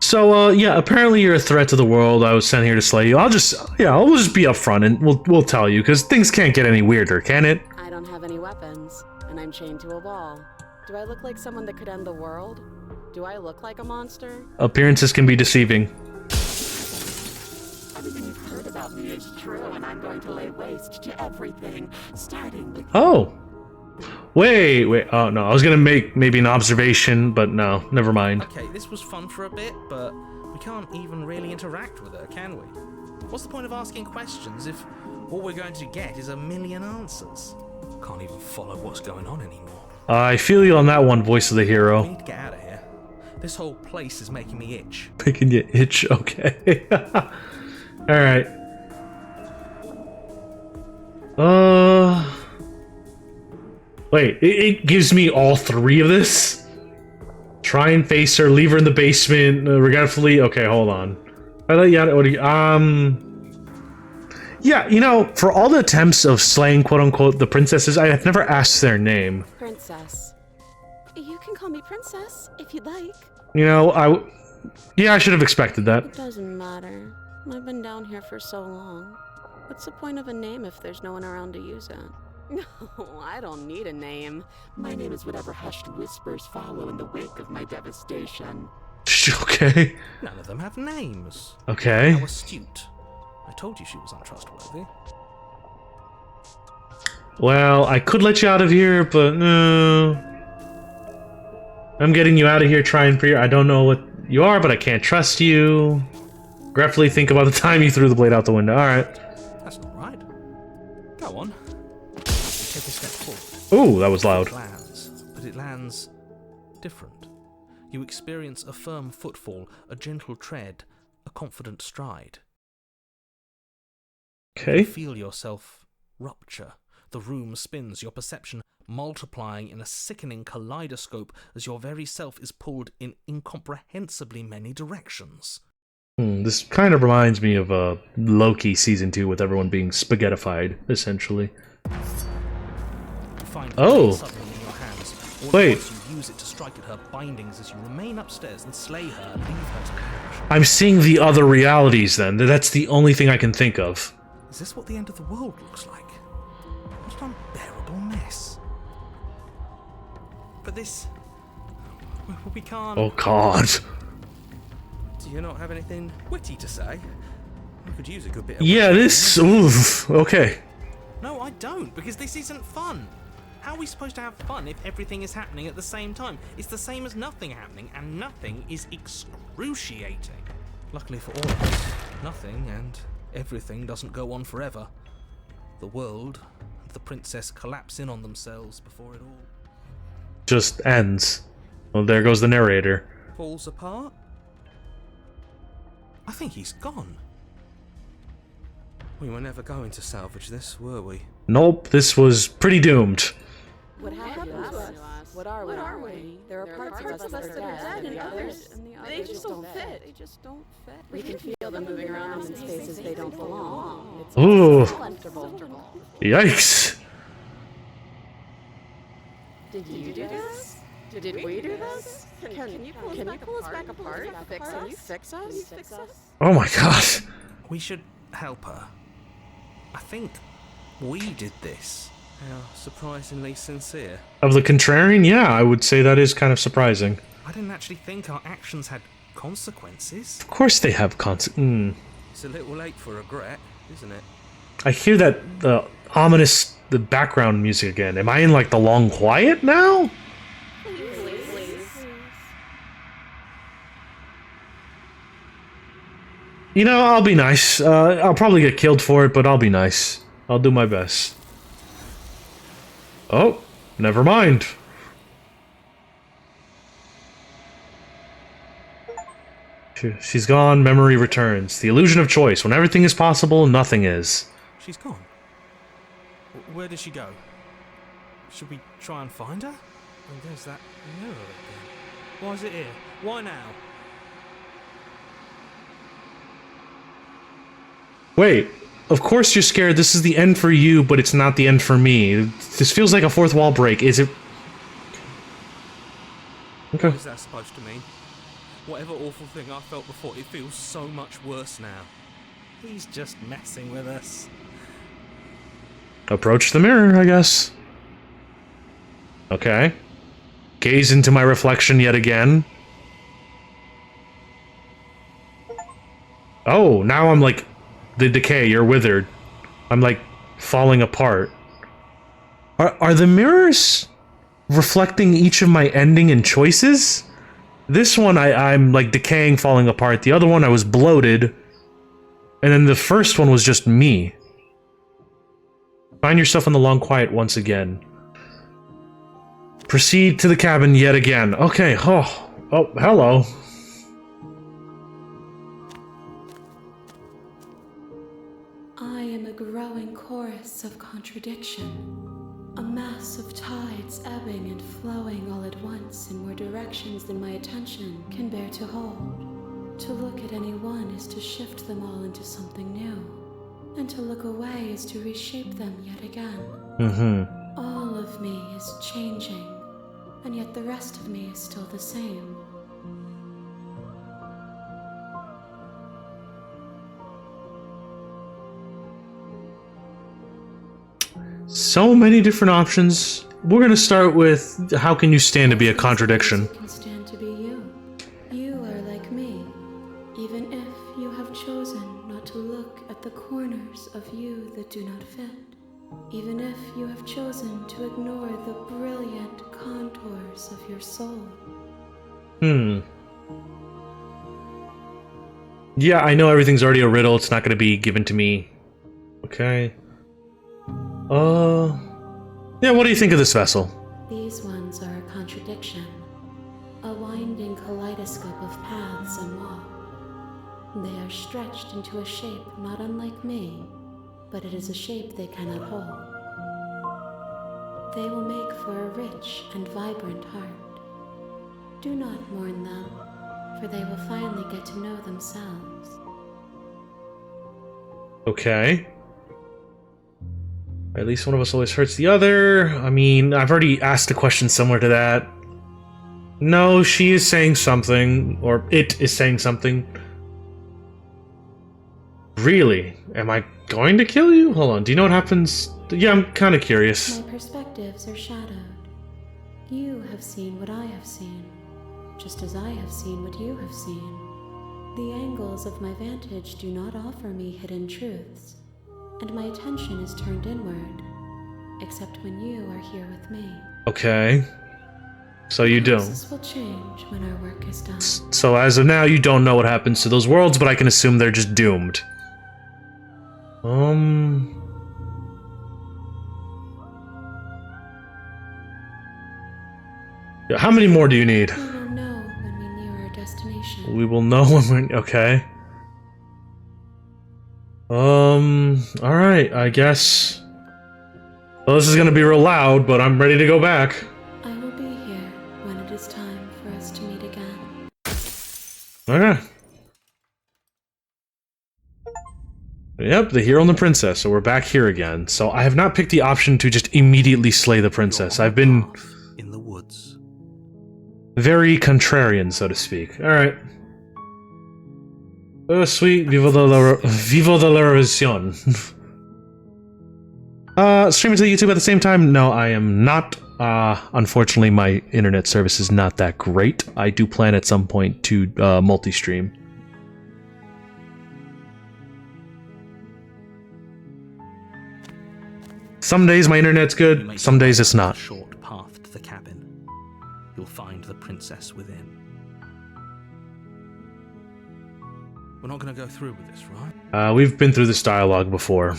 So, yeah, apparently you're a threat to the world. I was sent here to slay you. I'll just be upfront and we'll tell you, because things can't get any weirder, can it? I don't have any weapons, and I'm chained to a wall. Do I look like someone that could end the world? Do I look like a monster? Appearances can be deceiving. Everything you've heard about me is true, and I'm going to lay waste to everything, starting with... Oh. Wait. Oh, no. I was gonna make maybe an observation, but no. Never mind. Okay, this was fun for a bit, but we can't even really interact with her, can we? What's the point of asking questions if all we're going to get is a million answers? Can't even follow what's going on anymore. I feel you on that one, voice of the We hero. need to get out of here. This whole place is making me itch. Making you itch? Okay. Alright. Wait, it gives me all three of this? Try and face her, leave her in the basement, regretfully. Okay, hold on. Yeah, you know, for all the attempts of slaying quote-unquote the princesses, I have never asked their name. Princess. You can call me Princess, if you'd like. You know, yeah, I should have expected that. It doesn't matter. I've been down here for so long. What's the point of a name if there's no one around to use it? No, I don't need a name. My name is whatever hushed whispers follow in the wake of my devastation. Okay. None of them have names. Okay. How astute. I told you she was untrustworthy. Well, I could let you out of here, but no. I'm getting you out of here trying for you. I don't know what you are, but I can't trust you. Regretfully think about the time you threw the blade out the window. Alright. That's not right. Go on. Take a step forward. Ooh, that was loud. It lands, but it lands different. You experience a firm footfall, a gentle tread, a confident stride. Okay. You feel yourself rupture. The room spins, your perception multiplying in a sickening kaleidoscope as your very self is pulled in incomprehensibly many directions. This kind of reminds me of Loki Season 2 with everyone being spaghettified, essentially. You find Oh. suddenly in your hands. All at Wait. once you use it to strike at her bindings as you remain upstairs and slay her, leave her to perish. I'm seeing the other realities then. That's the only thing I can think of. Is this what the end of the world looks like? What an unbearable mess. But this... we can't... Oh god. Do you not have anything witty to say? I could use a good bit of... Yeah, witty. this... Oof. Okay. No, I don't, because this isn't fun. How are we supposed to have fun if everything is happening at the same time? It's the same as nothing happening, and nothing is excruciating. Luckily for all of us, nothing and everything doesn't go on forever. The world and the princess collapse in on themselves before it all Just ends. Well, there goes the narrator. falls apart. I think he's gone. We were never going to salvage this, were we? Nope, this was pretty doomed. What happened to us? What are we? There are parts of us that are dead, and others, they just don't fit. We can feel them moving around in spaces they don't belong. It's Ooh. uncomfortable. Yikes. Did you do this? Did we do this? Can you pull us back apart? Can you fix us? Oh my god. We should help her. I think we did this. How surprisingly sincere. Of the contrarian, yeah, I would say that is kind of surprising. I didn't actually think our actions had consequences. Of course they have It's a little late for regret, isn't it? I hear that ominous the background music again. Am I in like the long quiet now? You know, I'll be nice. I'll probably get killed for it, but I'll be nice. I'll do my best. Oh, never mind. She's gone, memory returns. The illusion of choice. When everything is possible, nothing is. She's gone. Where did she go? Should we try and find her? Oh, there's that mirror again. Why is it here? Why now? Wait, of course you're scared. This is the end for you, but it's not the end for me. This feels like a fourth wall break. Is it? Okay. What is that supposed to mean? Whatever awful thing I felt before, it feels so much worse now. He's just messing with us. Approach the mirror, I guess. Okay. Gaze into my reflection yet again. Oh, now I'm like the decay, you're withered. I'm like falling apart. Are the mirrors reflecting each of my ending and choices? This one I'm like decaying, falling apart. The other one I was bloated. And then the first one was just me. Find yourself in the long quiet once again. Proceed to the cabin yet again. Okay, oh, hello. I am a growing chorus of contradiction, a mass of tides ebbing and flowing all at once in more directions than my attention can bear to hold. To look at any one is to shift them all into something new, and to look away is to reshape them yet again. All of me is changing, and yet the rest of me is still the same. So many different options. We're gonna start with how can you stand to be a contradiction? You can stand to be you. You are like me, even if you have chosen not to look at the corners of you that do not fit. Even if you have chosen to ignore the brilliant contours of your soul. Yeah, I know everything's already a riddle. It's not gonna be given to me. Okay. Yeah, what do you think of this vessel? These ones are a contradiction, a winding kaleidoscope of paths and walk. They are stretched into a shape not unlike me, but it is a shape they cannot hold. They will make for a rich and vibrant heart. Do not mourn them, for they will finally get to know themselves. Okay. At least one of us always hurts the other. I mean, I've already asked a question similar to that. No, she is saying something, or it is saying something. Really? Am I going to kill you? Hold on, do you know what happens? Yeah, I'm kind of curious. My perspectives are shadowed. You have seen what I have seen, just as I have seen what you have seen. The angles of my vantage do not offer me hidden truths, and my attention is turned inward, except when you are here with me. Okay. So you do. This will change when our work is done. So as of now, you don't know what happens to those worlds, but I can assume they're just doomed. How many more do you need? We will know when we near our destination. We will know when we're... Okay. Alright, I guess... Well, this is gonna be real loud, but I'm ready to go back. I will be here when it is time for us to meet again. Okay. Yep, the hero and the princess, so we're back here again. So I have not picked the option to just immediately slay the princess. I've been... in the woods. very contrarian, so to speak. Alright. Oh, sweet. Vivo de la revolucion. Streaming to YouTube at the same time? No, I am not. Unfortunately, my internet service is not that great. I do plan at some point to multi-stream. Some days my internet's good, some days it's not. Short path to the cabin. You'll find the princess within. We're not going to go through with this, right? We've been through this dialogue before.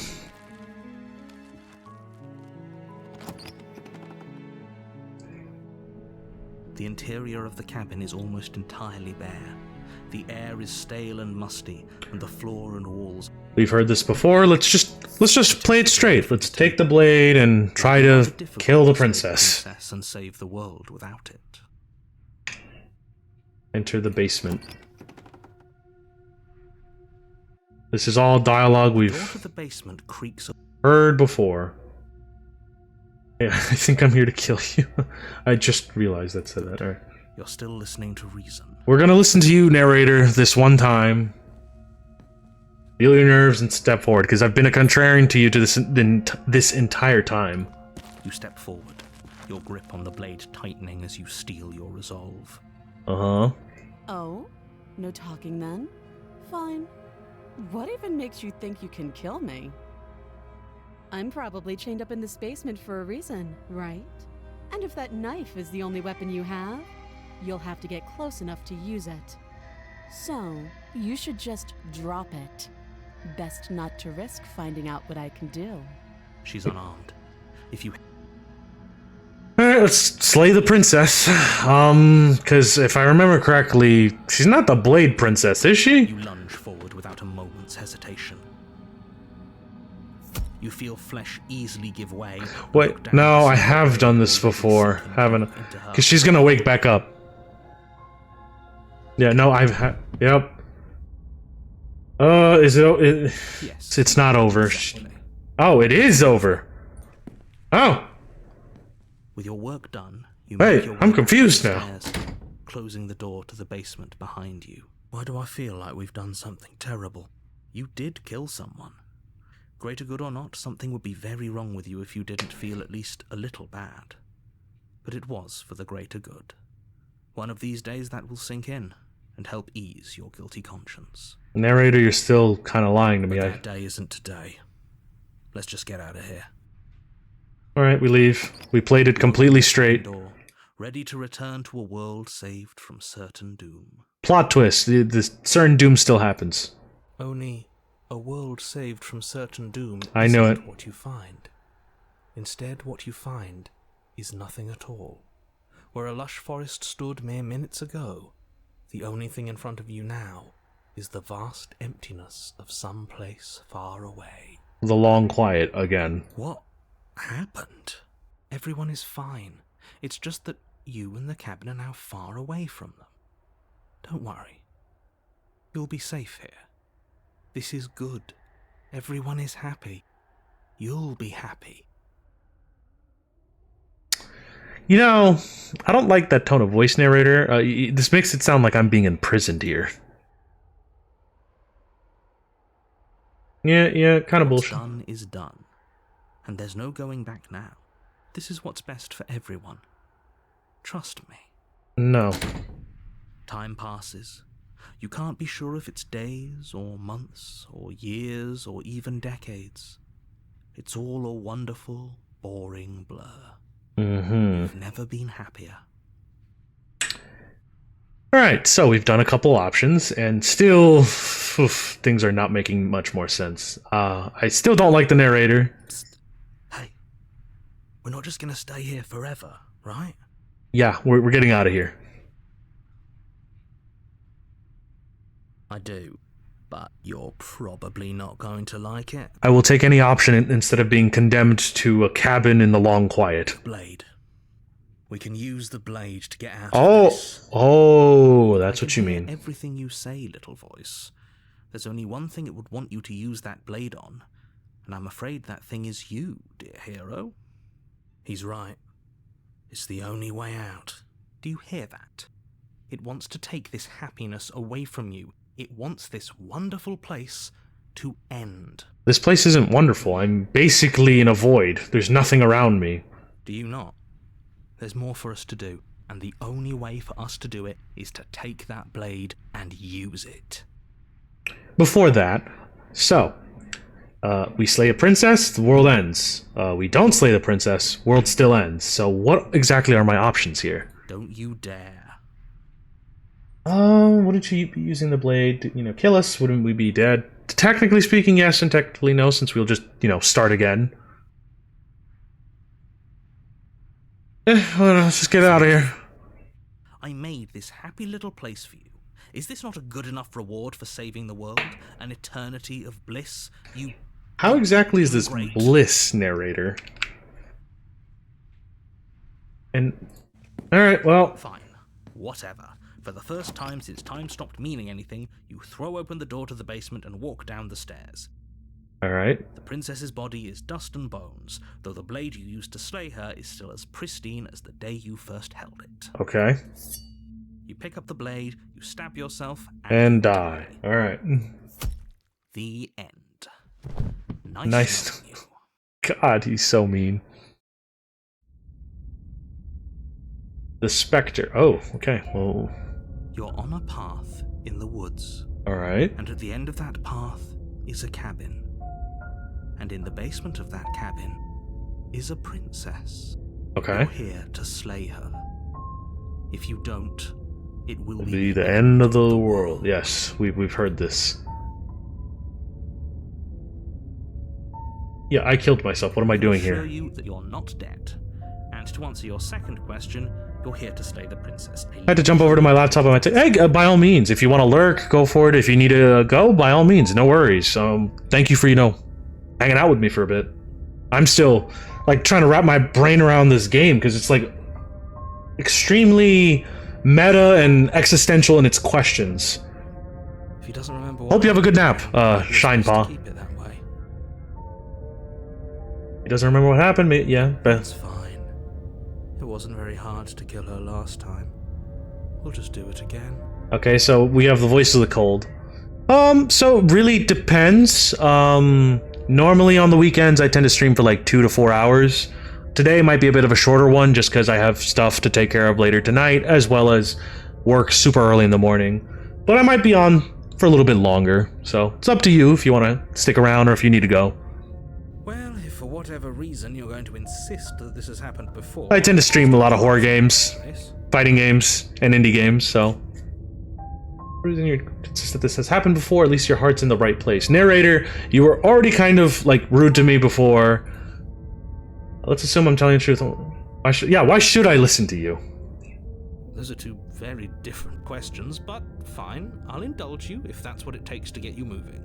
The interior of the cabin is almost entirely bare. The air is stale and musty, and the floor and walls... We've heard this before. Let's just play it straight. Let's take the blade and try to kill the princess. And save the world without it. Enter the basement. This is all dialogue The door we've to the basement creaks. heard before. Yeah, I think I'm here to kill you. I just realized that said that. All right. You're still listening to reason. We're gonna listen to you, narrator, this one time. Feel your nerves and step forward, because I've been a contrarian to you to this entire time. You step forward, your grip on the blade tightening as you steel your resolve. Uh-huh. Oh? No talking then? Fine. What even makes you think you can kill me? I'm probably chained up in this basement for a reason, right? And if that knife is the only weapon you have, you'll have to get close enough to use it. So, you should just drop it. Best not to risk finding out what I can do. She's unarmed. If you... Alright, let's slay the princess. Because if I remember correctly, she's not the Blade Princess, is she? You lunge forward without a moment's hesitation. You feel flesh easily give way. Wait, no, I have done this before, haven't I? Because she's gonna wake back up. Yeah, no, yep. Is it? Yes. It's not over. Exactly. Oh, it is over. Oh. With your work done, you Hey, make your I'm way confused up now. the stairs, closing the door to the basement behind you. Why do I feel like we've done something terrible? You did kill someone. Greater good or not, something would be very wrong with you if you didn't feel at least a little bad. But it was for the greater good. One of these days that will sink in and help ease your guilty conscience. Narrator, you're still kind of lying to me. But that day isn't today. Let's just get out of here. Alright, we leave. We played it completely straight. Door, ready to return to a world saved from certain doom. Plot twist. The certain doom still happens. Only a world saved from certain doom I know isn't it. what you find. Instead, what you find is nothing at all. Where a lush forest stood mere minutes ago, the only thing in front of you now is the vast emptiness of some place far away. The long quiet again. What happened? Everyone is fine. It's just that you and the cabin are now far away from them. Don't worry. You'll be safe here. This is good. Everyone is happy. You'll be happy. You know, I don't like that tone of voice, narrator. This makes it sound like I'm being imprisoned here. Yeah, kind of What's bullshit. done is done. And there's no going back now. This is what's best for everyone. Trust me. No. Time passes. You can't be sure if it's days, or months, or years, or even decades. It's all a wonderful, boring blur. You've never been happier. Alright, so we've done a couple options, and still, things are not making much more sense. I still don't like the narrator. Psst. Hey, we're not just gonna stay here forever, right? Yeah, we're getting out of here. I do, but you're probably not going to like it. I will take any option instead of being condemned to a cabin in the long quiet. Blade. We can use the blade to get out of this. Oh, that's I what can you hear mean. Everything you say, little voice. There's only one thing it would want you to use that blade on, and I'm afraid that thing is you, dear hero. He's right. It's the only way out. Do you hear that? It wants to take this happiness away from you. It wants this wonderful place to end. This place isn't wonderful. I'm basically in a void. There's nothing around me. Do you not? There's more for us to do, and the only way for us to do it is to take that blade and use it. Before that, so, we slay a princess, the world ends. We don't slay the princess, world still ends. So what exactly are my options here? Don't you dare. Wouldn't she be using the blade to, kill us? Wouldn't we be dead? Technically speaking, yes, and technically no, since we'll just, start again. Well, let's just get out of here. I made this happy little place for you. Is this not a good enough reward for saving the world? An eternity of bliss? How exactly is this Great. bliss, narrator? And... Alright, well... Fine. Whatever. For the first time since time stopped meaning anything, you throw open the door to the basement and walk down the stairs. Alright. The princess's body is dust and bones, though the blade you used to slay her is still as pristine as the day you first held it. Okay. You pick up the blade, you stab yourself, And die. Alright. The end. Nice. knowing you. God, he's so mean. The Spectre. Oh, okay. Well, You're on a path in the woods, alright. and at the end of that path is a cabin. And in the basement of that cabin is a princess. Okay. You're here to slay her. If you don't, it will It'll be be the end of the world. Yes, we've heard this. Yeah, I killed myself. What am I doing I'll show here? you that you're not dead. And to answer your second question, you're here to slay the princess. I had to jump over to my laptop and I say, hey, by all means, if you want to lurk, go for it. If you need to go, by all means, no worries. Thank you for, hanging out with me for a bit. I'm still, trying to wrap my brain around this game, because it's, extremely meta and existential in its questions. If he doesn't remember Hope you have a good nap, you're Shine supposed to Paw. keep it that way. He doesn't remember what happened, yeah. That's fine. It wasn't very hard to kill her last time. We'll just do it again. Okay, so we have the Voice of the Cold. So it really depends. Normally on the weekends I tend to stream for 2 to 4 hours. Today might be a bit of a shorter one just because I have stuff to take care of later tonight, as well as work super early in the morning. But I might be on for a little bit longer, so it's up to you if you want to stick around or if you need to go. Well, if for whatever reason you're going to insist that this has happened before... I tend to stream a lot of horror games, This. fighting games, and indie games, so... reason you're insist that this has happened before, at least your heart's in the right place. Narrator, you were already kind of, rude to me before. Let's assume I'm telling the truth. Why should I listen to you? Those are two very different questions, but fine. I'll indulge you if that's what it takes to get you moving.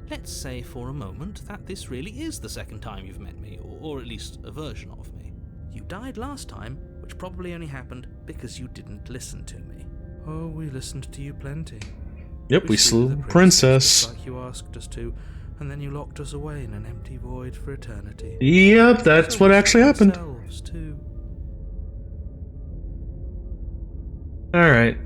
Let's say for a moment that this really is the second time you've met me, or at least a version of me. You died last time, which probably only happened because you didn't listen to me. Oh, we listened to you plenty. Yep, we slew the Princess. just like you asked us to, and then you locked us away in an empty void for eternity. Yep, that's what actually happened. Ourselves, too. Alright,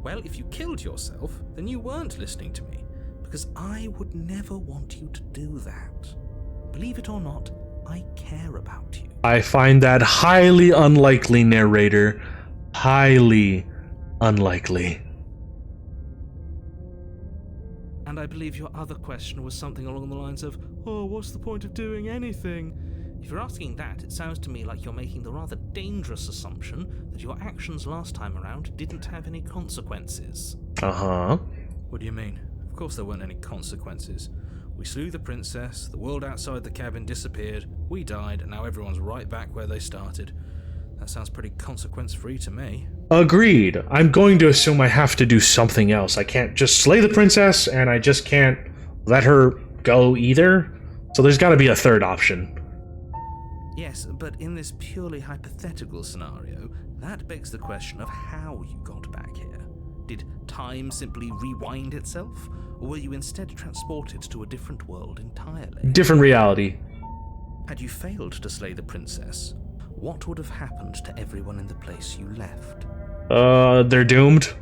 Well, if you killed yourself, then you weren't listening to me, because I would never want you to do that. Believe it or not, I care about you. I find that highly unlikely, narrator. Highly unlikely. And I believe your other question was something along the lines of, oh, what's the point of doing anything? If you're asking that, it sounds to me like you're making the rather dangerous assumption that your actions last time around didn't have any consequences. Uh-huh. What do you mean? Of course there weren't any consequences. We slew the princess, the world outside the cabin disappeared, we died, and now everyone's right back where they started. That sounds pretty consequence-free to me. Agreed. I'm going to assume I have to do something else. I can't just slay the princess, and I just can't let her go either. So there's got to be a third option. Yes, but in this purely hypothetical scenario, that begs the question of how you got back here. Did time simply rewind itself, or were you instead transported to a different world entirely? Different reality. Had you failed to slay the princess, what would have happened to everyone in the place you left? They're doomed.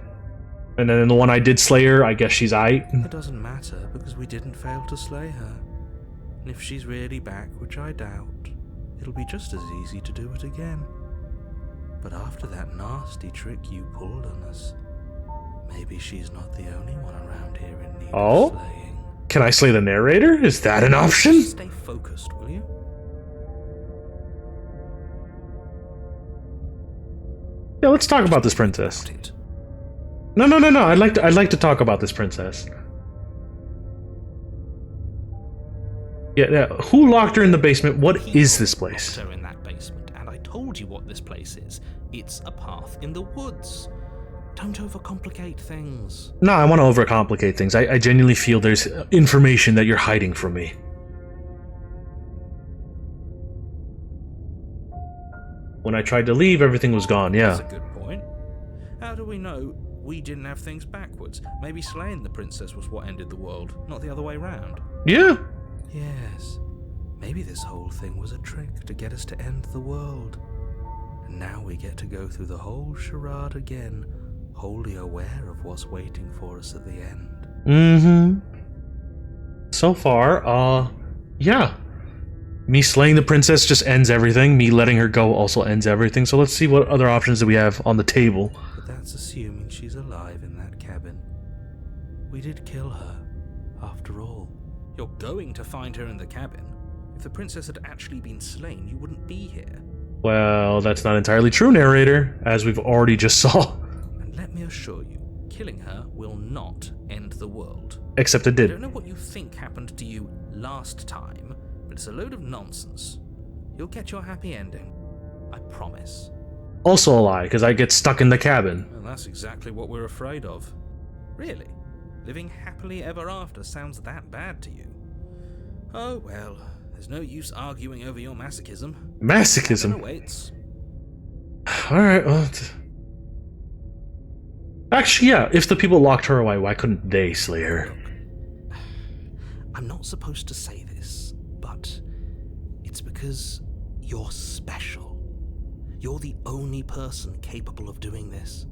And then in the one I did slay her, I guess she's aight. It doesn't matter, because we didn't fail to slay her. And if she's really back, which I doubt, it'll be just as easy to do it again. But after that nasty trick you pulled on us, maybe she's not the only one around here in need of slaying. Can I slay the narrator? Is that an option? Stay focused, will you? Yeah, let's talk about this princess. About it. No. I'd like to talk about this princess. Yeah. Who locked her in the basement? What is this place? Locked her in that basement, and I told you what this place is. It's a path in the woods. Don't overcomplicate things. No, I want to overcomplicate things. I genuinely feel there's information that you're hiding from me. When I tried to leave, everything was gone, That's yeah. a good point. How do we know we didn't have things backwards? Maybe slaying the princess was what ended the world, not the other way round. Yeah. Yes. Maybe this whole thing was a trick to get us to end the world. And now we get to go through the whole charade again, wholly aware of what's waiting for us at the end. Mm-hmm. So far, yeah. Me slaying the princess just ends everything. Me letting her go also ends everything. So let's see what other options that we have on the table. But that's assuming she's alive in that cabin. We did kill her, after all. You're going to find her in the cabin. If the princess had actually been slain, you wouldn't be here. Well, that's not entirely true, narrator, as we've already just saw. And let me assure you, killing her will not end the world. Except it I did. don't know what you think happened to you last time, but it's a load of nonsense. You'll get your happy ending. I promise. Also a lie, because I get stuck in the cabin. And that's exactly what we're afraid of. Really? Living happily ever after sounds that bad to you? Oh well, there's no use arguing over your masochism. Heaven Masochism? awaits. Alright, well... Actually, yeah, if the people locked her away, why couldn't they slay her? Look, I'm not supposed to say this, but it's because you're special. You're the only person capable of doing this.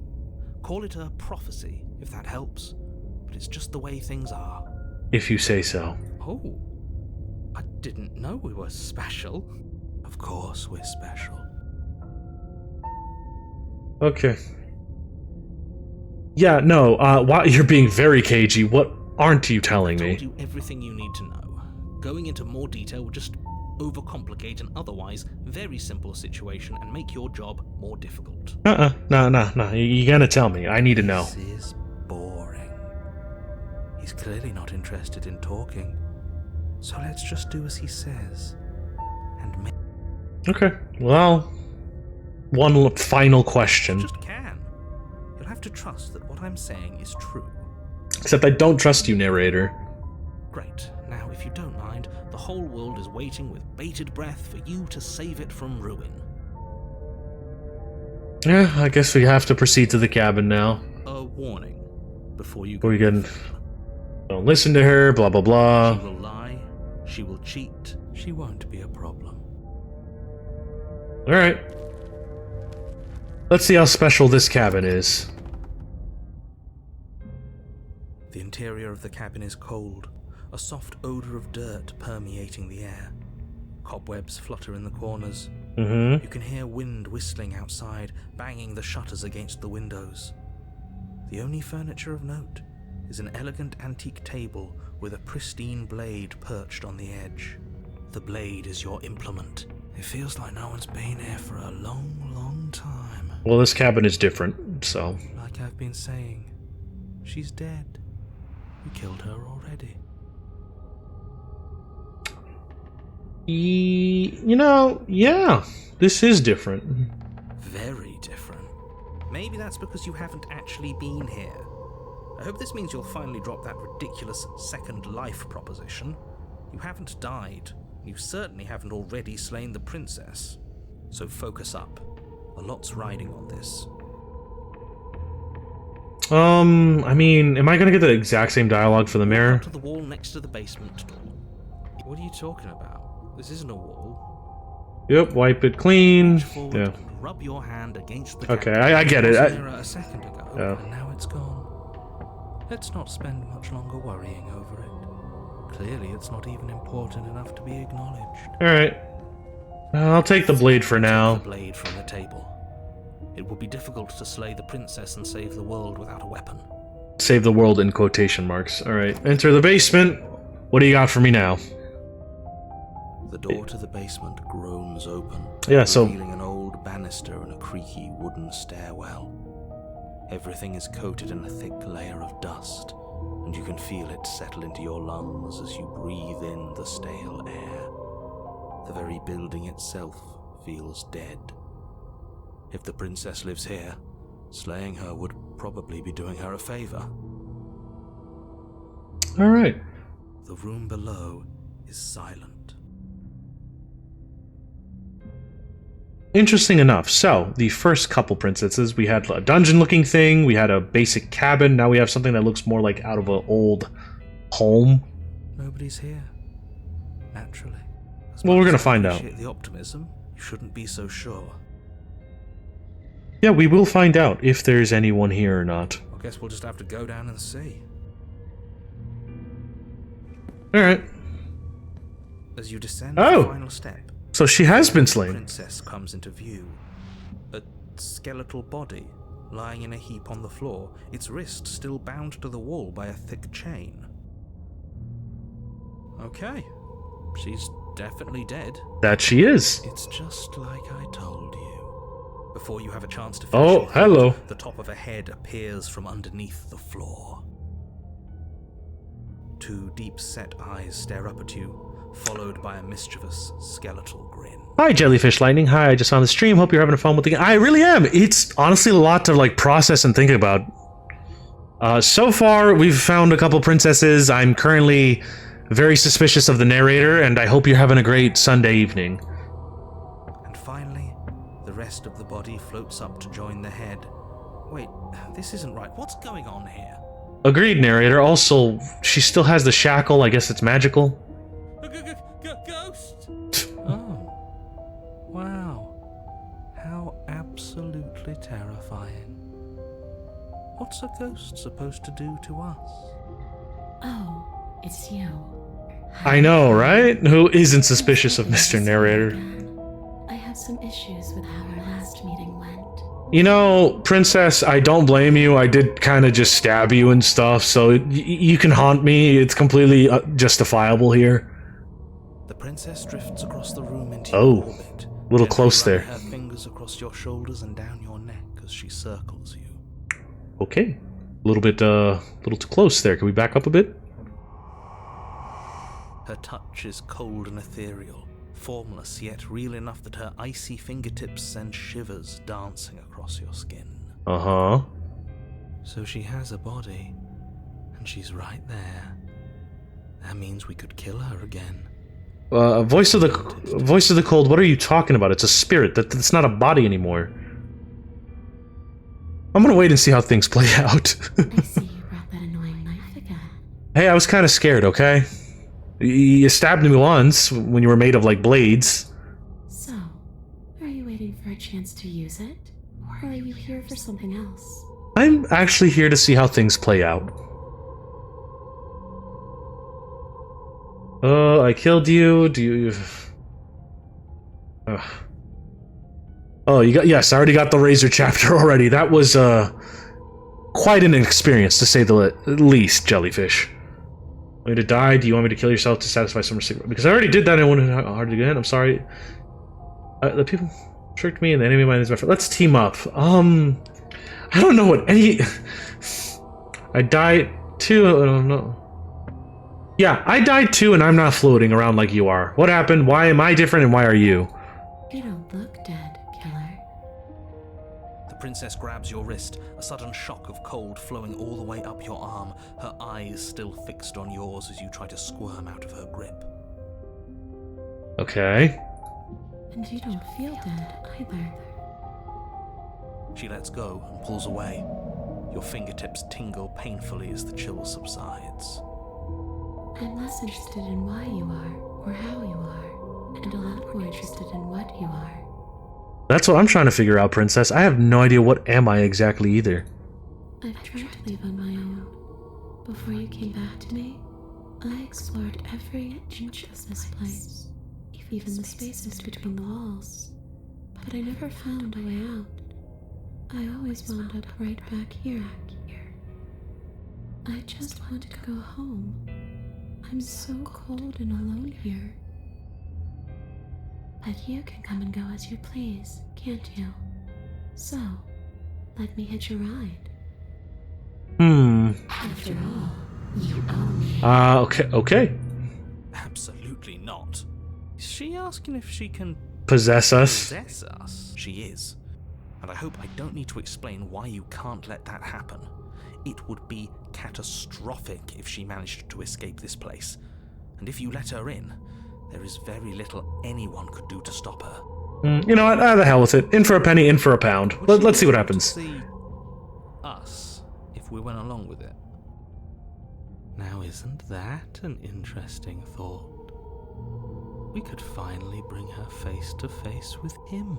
Call it a prophecy, if that helps, but it's just the way things are. If you say so. Oh, I didn't know we were special. Of course we're special. Okay. Yeah, no, why you're being very cagey. What aren't you telling I me? told you everything you need to know. Going into more detail would just overcomplicate an otherwise very simple situation and make your job more difficult. No. You gotta tell me. I need to know. This is boring. He's clearly not interested in talking. So let's just do as he says. And make... Okay, well... One final You question. just can. You'll have to trust that what I'm saying is true. Except I don't trust you, narrator. Great. Now, if you don't mind, the whole world is waiting with bated breath for you to save it from ruin. Yeah, I guess we have to proceed to the cabin now. A warning. Before you Before we go get in- further. Don't listen to her, blah blah blah. She will lie. She will cheat. She won't be a problem. Alright. Let's see how special this cabin is. The interior of the cabin is cold, a soft odor of dirt permeating the air. Cobwebs flutter in the corners. Mm-hmm. You can hear wind whistling outside, banging the shutters against the windows. The only furniture of note is an elegant antique table with a pristine blade perched on the edge. The blade is your implement. It feels like no one's been here for a long, long time. Well, this cabin is different, so... Like I've been saying, she's dead. We killed her already. You know, yeah. This is different. Very different. Maybe that's because you haven't actually been here. I hope this means you'll finally drop that ridiculous second life proposition. You haven't died. You certainly haven't already slain the princess. So focus up. A lot's riding on this. I mean, am I gonna get the exact same dialogue for the mirror? To the wall next to the basement door. What are you talking about? This isn't a wall. Yep, wipe it clean. Reach forward Yeah. and rub your hand against the Okay, camera. I get it. There was a mirror a second ago, Yeah. and now it's gone. Let's not spend much longer worrying over it. Clearly, it's not even important enough to be acknowledged. Alright. I'll take the blade for The now. blade from the table. It would be difficult to slay the princess and save the world without a weapon. Save the world in quotation marks. Alright, enter the basement. What do you got for me now? The door to the basement groans open, Yeah, so... revealing an old banister and a creaky wooden stairwell. Everything is coated in a thick layer of dust, and you can feel it settle into your lungs as you breathe in the stale air. The very building itself feels dead. If the princess lives here, slaying her would probably be doing her a favor. Alright. The room below is silent. interesting enough. So, the first couple princesses, we had a dungeon-looking thing, we had a basic cabin, now we have something that looks more like out of an old home. Nobody's here. Naturally. Well, we're gonna find out. The optimism, you shouldn't be so sure. Yeah, we will find out if there's anyone here or not. I guess we'll just have to go down and see. Alright. As you descend Oh! the final step, So she has been the slain. princess comes into view. A skeletal body lying in a heap on the floor, its wrist still bound to the wall by a thick chain. Okay, she's definitely dead. That she is. It's just like I told you. Before you have a chance to Oh, finish it, hello. the top of a head appears from underneath the floor. Two deep-set eyes stare up at you, followed by a mischievous skeletal grin. Hi, Jellyfish Lightning. Hi, I just on the stream. Hope you're having fun with the game. I really am. It's honestly a lot to like process and think about. So far, we've found a couple princesses. I'm currently very suspicious of the narrator, and I hope you're having a great Sunday evening. And finally, the rest of the body floats up to join the head. Wait, this isn't right. What's going on here? Agreed, narrator. Also, she still has the shackle. I guess it's magical. Ghost! Oh. Wow. How absolutely terrifying. What's a ghost supposed to do to us? Oh, it's you. I know, right? Who isn't suspicious of Mr. Narrator? I have some issues with how our last meeting went. You know, Princess, I don't blame you. I did kind of just stab you and stuff, so you can haunt me. It's completely justifiable here. The princess drifts across the room into Oh, your orbit. a little close there. Her fingers across your shoulders and down your neck as she circles you. Okay. A little too close there. Can we back up a bit? Her touch is cold and ethereal, formless yet real enough that her icy fingertips send shivers dancing across your skin. Uh-huh. So she has a body, and she's right there. That means we could kill her again. Voice of the Cold, what are you talking about? It's a spirit. That's not a body anymore. I'm gonna wait and see how things play out. I see you brought that annoying knife again. Hey, I was kind of scared, okay? You stabbed me once when you were made of, like, blades. So, are you waiting for a chance to use it? Or are you here for something else? I'm actually here to see how things play out. Oh, I killed you. Do you... Oh, you got... Yes, I already got the Razor chapter already. That was, quite an experience, to say the least, Jellyfish. Want me to die? Do you want me to kill yourself to satisfy some secret? Because I already did that and it wouldn't hard to get in. I'm sorry. The people tricked me and the enemy mind is my friend. Let's team up. I don't know what any... I died too. I don't know. Yeah, I died too and I'm not floating around like you are. What happened? Why am I different and why are you? You don't look dead, killer. The princess grabs your wrist, a sudden shock of cold flowing all the way up your arm, her eyes still fixed on yours as you try to squirm out of her grip. Okay. And you don't feel dead either. She lets go and pulls away. Your fingertips tingle painfully as the chill subsides. I'm less interested in why you are, or how you are, and a lot more interested in what you are. That's what I'm trying to figure out, Princess. I have no idea what am I exactly either. I've tried to leave on my own. Before you came back to me, I explored every inch of this place, even the spaces between the walls. But I never found a way out. I always wound up right back here. I just want to go home. I'm so cold and alone here. But you can come and go as you please, can't you? So, let me hitch a ride. After all, you own me. Okay. Absolutely not. Is she asking if she can Possess us. possess us? She is. And I hope I don't need to explain why you can't let that happen. It would be catastrophic if she managed to escape this place. And if you let her in, there is very little anyone could do to stop her. You know what? The hell with it. In for a penny, in for a pound. Let's see what happens. See us if we went along with it. Now, isn't that an interesting thought? We could finally bring her face to face with him.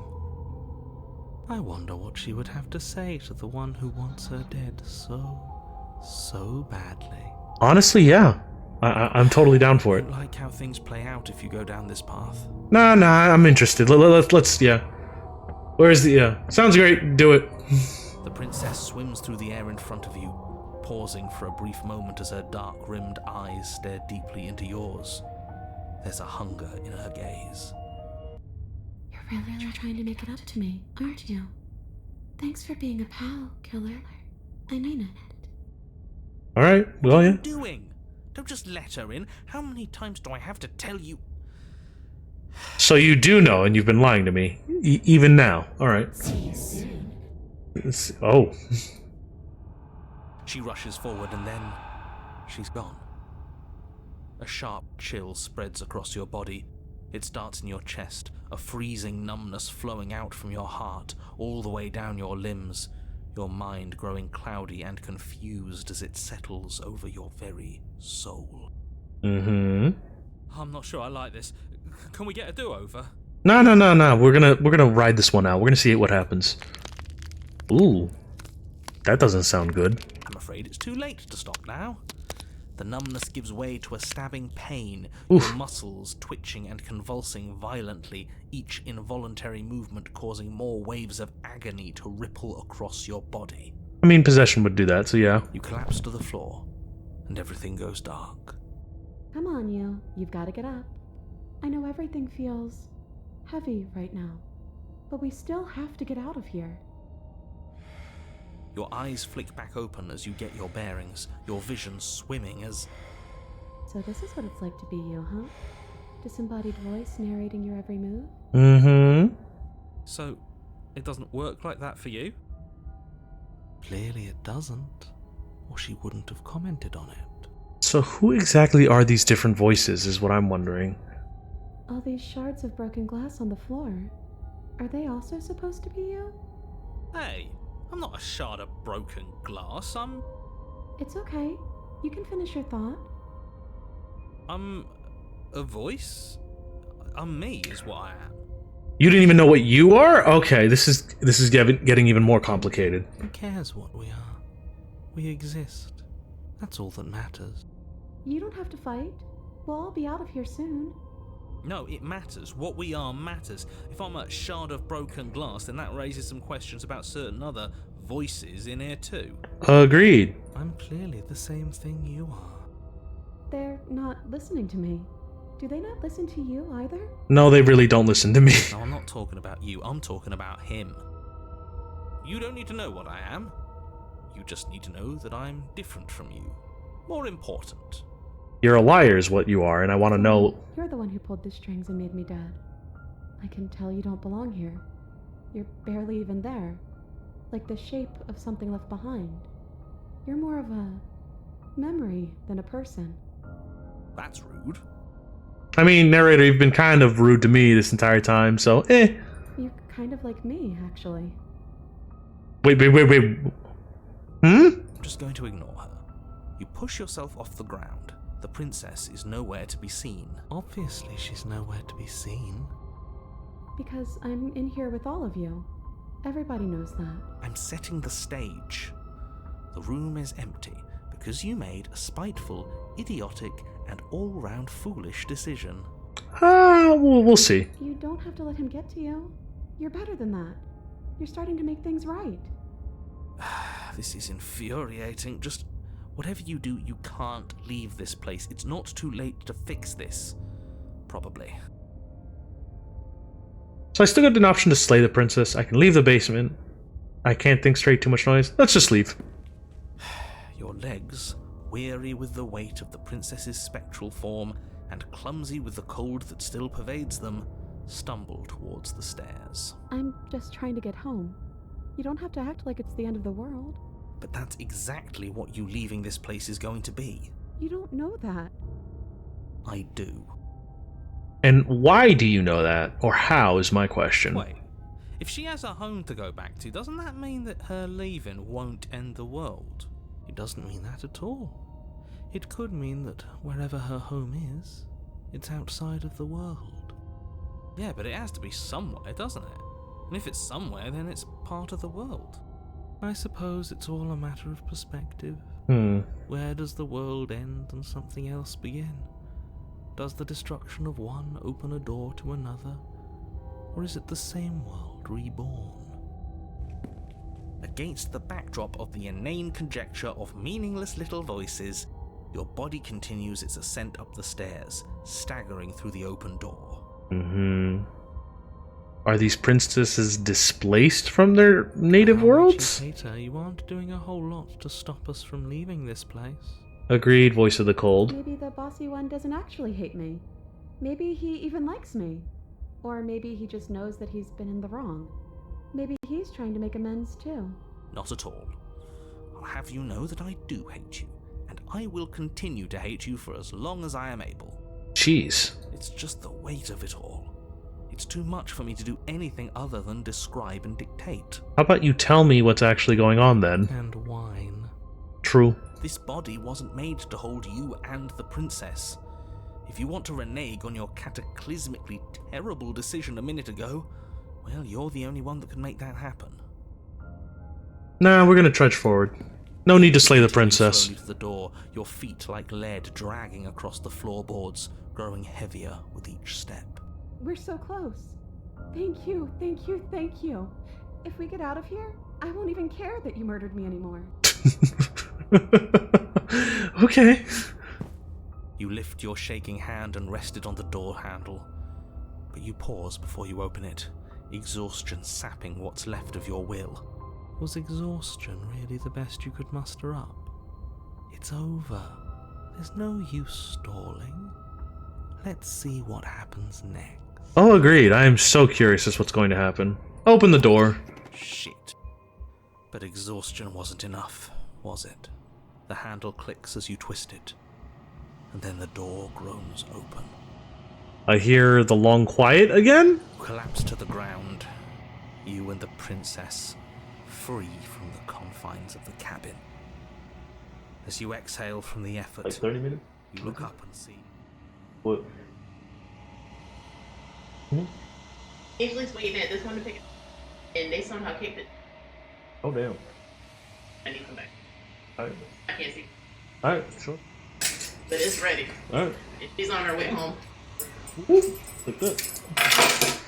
I wonder what she would have to say to the one who wants her dead so badly. Honestly, yeah. I'm totally down for it. I don't like how things play out if you go down this path. Nah, I'm interested. Let's, yeah. Where's the, yeah. Sounds great, do it. The princess swims through the air in front of you, pausing for a brief moment as her dark-rimmed eyes stare deeply into yours. There's a hunger in her gaze. You're really trying to make it up to me, aren't you? Thanks for being a pal, killer. I mean it. Alright, well, What are yeah. you doing? Don't just let her in. How many times do I have to tell you? So you do know, and you've been lying to me. Even now. Alright. See you soon. Oh. She rushes forward and then she's gone. A sharp chill spreads across your body. It starts in your chest, a freezing numbness flowing out from your heart, all the way down your limbs, your mind growing cloudy and confused as it settles over your very soul. Mm-hmm. I'm not sure I like this. Can we get a do-over? No. We're gonna ride this one out. We're gonna see what happens. Ooh. That doesn't sound good. I'm afraid it's too late to stop now. The numbness gives way to a stabbing pain, Oof. your muscles twitching and convulsing violently, each involuntary movement causing more waves of agony to ripple across your body. I mean, possession would do that, so yeah. You collapse to the floor, and everything goes dark. Come on, you. You've got to get up. I know everything feels heavy right now, but we still have to get out of here. Your eyes flick back open as you get your bearings, your vision swimming as... So this is what it's like to be you, huh? Disembodied voice narrating your every move? Mm-hmm. So, it doesn't work like that for you? Clearly it doesn't, or she wouldn't have commented on it. So who exactly are these different voices, is what I'm wondering. All these shards of broken glass on the floor. Are they also supposed to be you? Hey, I'm not a shard of broken glass, It's okay. You can finish your thought. I'm a voice? I'm me is what I am. You didn't even know what you are? Okay, this is getting even more complicated. Who cares what we are? We exist. That's all that matters. You don't have to fight. We'll all be out of here soon. No, it matters. What we are matters. If I'm a shard of broken glass, then that raises some questions about certain other voices in here too. Agreed. I'm clearly the same thing you are. They're not listening to me. Do they not listen to you either? No, they really don't listen to me. No, I'm not talking about you. I'm talking about him. You don't need to know what I am. You just need to know that I'm different from you. More important. You're a liar is what you are, and I want to know... You're the one who pulled the strings and made me dead. I can tell you don't belong here. You're barely even there. Like the shape of something left behind. You're more of a memory than a person. That's rude. I mean, narrator, you've been kind of rude to me this entire time, so You're kind of like me, actually. Wait. Hmm? I'm just going to ignore her. You push yourself off the ground. The princess is nowhere to be seen. Obviously, she's nowhere to be seen. Because I'm in here with all of you. Everybody knows that. I'm setting the stage. The room is empty because you made a spiteful, idiotic, and all-round foolish decision. We'll see. You don't have to let him get to you. You're better than that. You're starting to make things right. This is infuriating. Just whatever you do, you can't leave this place. It's not too late to fix this. Probably. So I still got an option to slay the princess. I can leave the basement. I can't think straight, too much noise. Let's just leave. Your legs, weary with the weight of the princess's spectral form and clumsy with the cold that still pervades them, stumble towards the stairs. I'm just trying to get home. You don't have to act like it's the end of the world. But that's exactly what you leaving this place is going to be. You don't know that. I do. And why do you know that? Or how is my question. Wait, if she has a home to go back to, doesn't that mean that her leaving won't end the world? It doesn't mean that at all. It could mean that wherever her home is, it's outside of the world. Yeah, but it has to be somewhere, doesn't it? And if it's somewhere, then it's part of the world. I suppose it's all a matter of perspective. Where does the world end and something else begin? Does the destruction of one open a door to another? Or is it the same world reborn? Against the backdrop of the inane conjecture of meaningless little voices, your body continues its ascent up the stairs, staggering through the open door. Are these princesses displaced from their native worlds? Hater, you aren't doing a whole lot to stop us from leaving this place. Agreed, voice of the cold. Maybe the bossy one doesn't actually hate me. Maybe he even likes me. Or maybe he just knows that he's been in the wrong. Maybe he's trying to make amends too. Not at all. I'll have you know that I do hate you, and I will continue to hate you for as long as I am able. Jeez. It's just the weight of it all. It's too much for me to do anything other than describe and dictate. How about you tell me what's actually going on then? And whine. True. This body wasn't made to hold you and the princess. If you want to renege on your cataclysmically terrible decision a minute ago, well, you're the only one that can make that happen. Nah, we're gonna trudge forward. No need to slay the princess. Slowly to the door, your feet like lead dragging across the floorboards, growing heavier with each step. We're so close. Thank you, thank you, thank you. If we get out of here, I won't even care that you murdered me anymore. Okay. You lift your shaking hand and rest it on the door handle, but you pause before you open it, exhaustion sapping what's left of your will. Was exhaustion really the best you could muster up? It's over. There's no use stalling. Let's see what happens next. Oh, agreed. I am so curious as to what's going to happen. Open the door. Shit. But exhaustion wasn't enough, was it? The handle clicks as you twist it, and then the door groans open. I hear the long quiet again? You collapse to the ground, you and the princess, free from the confines of the cabin. As you exhale from the effort, 30 minutes? you look up and see... What? Angel's waiting at this one to pick it, and they somehow kicked it. Oh, damn. I need to come back. Alright. I can't see. Alright, sure. But it's ready. Alright. She's on her way home. Like that.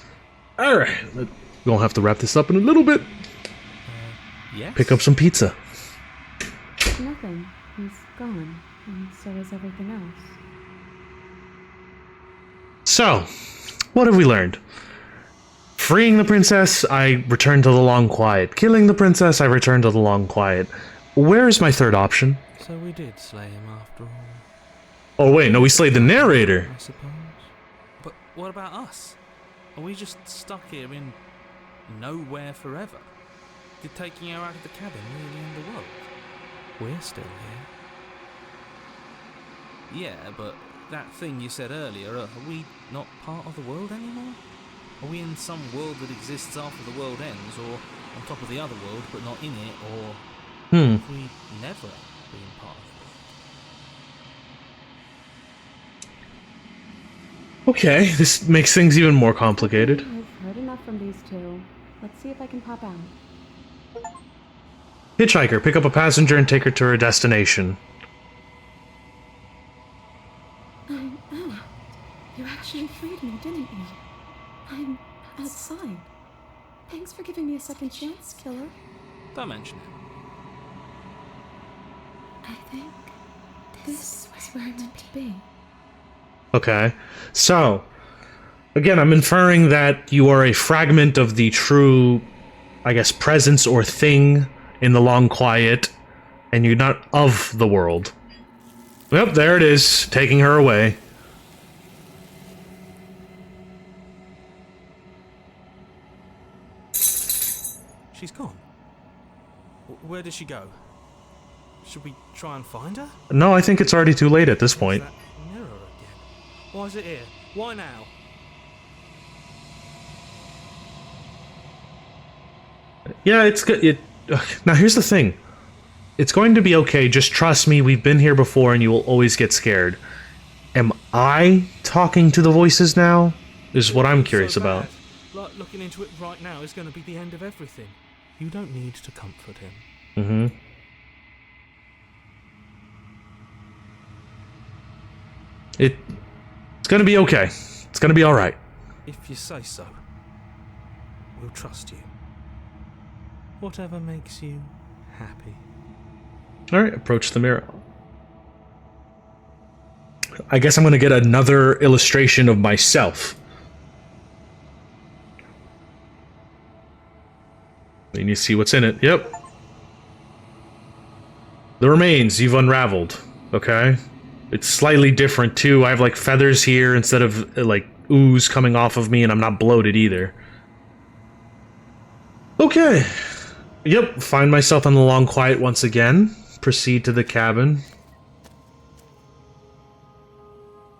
Alright. We're gonna have to wrap this up in a little bit. Yes? Pick up some pizza. Nothing. He's gone, and so is everything else. So, what have we learned? Freeing the princess, I return to the long quiet. Killing the princess, I return to the long quiet. Where is my third option? So we did slay him after all, Oh wait, no, we slayed the narrator. I suppose. But what about us? Are we just stuck here in nowhere forever? Did taking her out of the cabin really end the world? We're still here. Yeah, but that thing you said earlier, are we not part of the world anymore? Are we in some world that exists after the world ends, or on top of the other world but not in it, or have we never been part of it? Okay, this makes things even more complicated. I've heard enough from these two. Let's see if I can pop out. Hitchhiker, pick up a passenger and take her to her destination. I'm out. You actually freed me, didn't you? I'm outside. Thanks for giving me a second chance, killer. Don't mention it. I think this is where I'm meant to be. Okay, so, again, I'm inferring that you are a fragment of the true, I guess, presence or thing in the long quiet, and you're not of the world. Yep, there it is, taking her away. She's gone. Where did she go? Should we try and find her? No, I think it's already too late at this point. That mirror again. Why is it here? Why now? Yeah, it's good. Now, here's the thing. It's going to be okay. Just trust me. We've been here before, and you will always get scared. Am I talking to the voices now? Is what I'm curious about. Like, looking into it right now is going to be the end of everything. You don't need to comfort him. Mm-hmm. It's gonna be okay. It's gonna be alright. If you say so, we'll trust you. Whatever makes you happy. Alright, approach the mirror. I guess I'm gonna get another illustration of myself. And you see what's in it. Yep. The remains you've unraveled. Okay? It's slightly different too. I have like feathers here instead of like ooze coming off of me, and I'm not bloated either. Okay. Yep, find myself in the long quiet once again. Proceed to the cabin.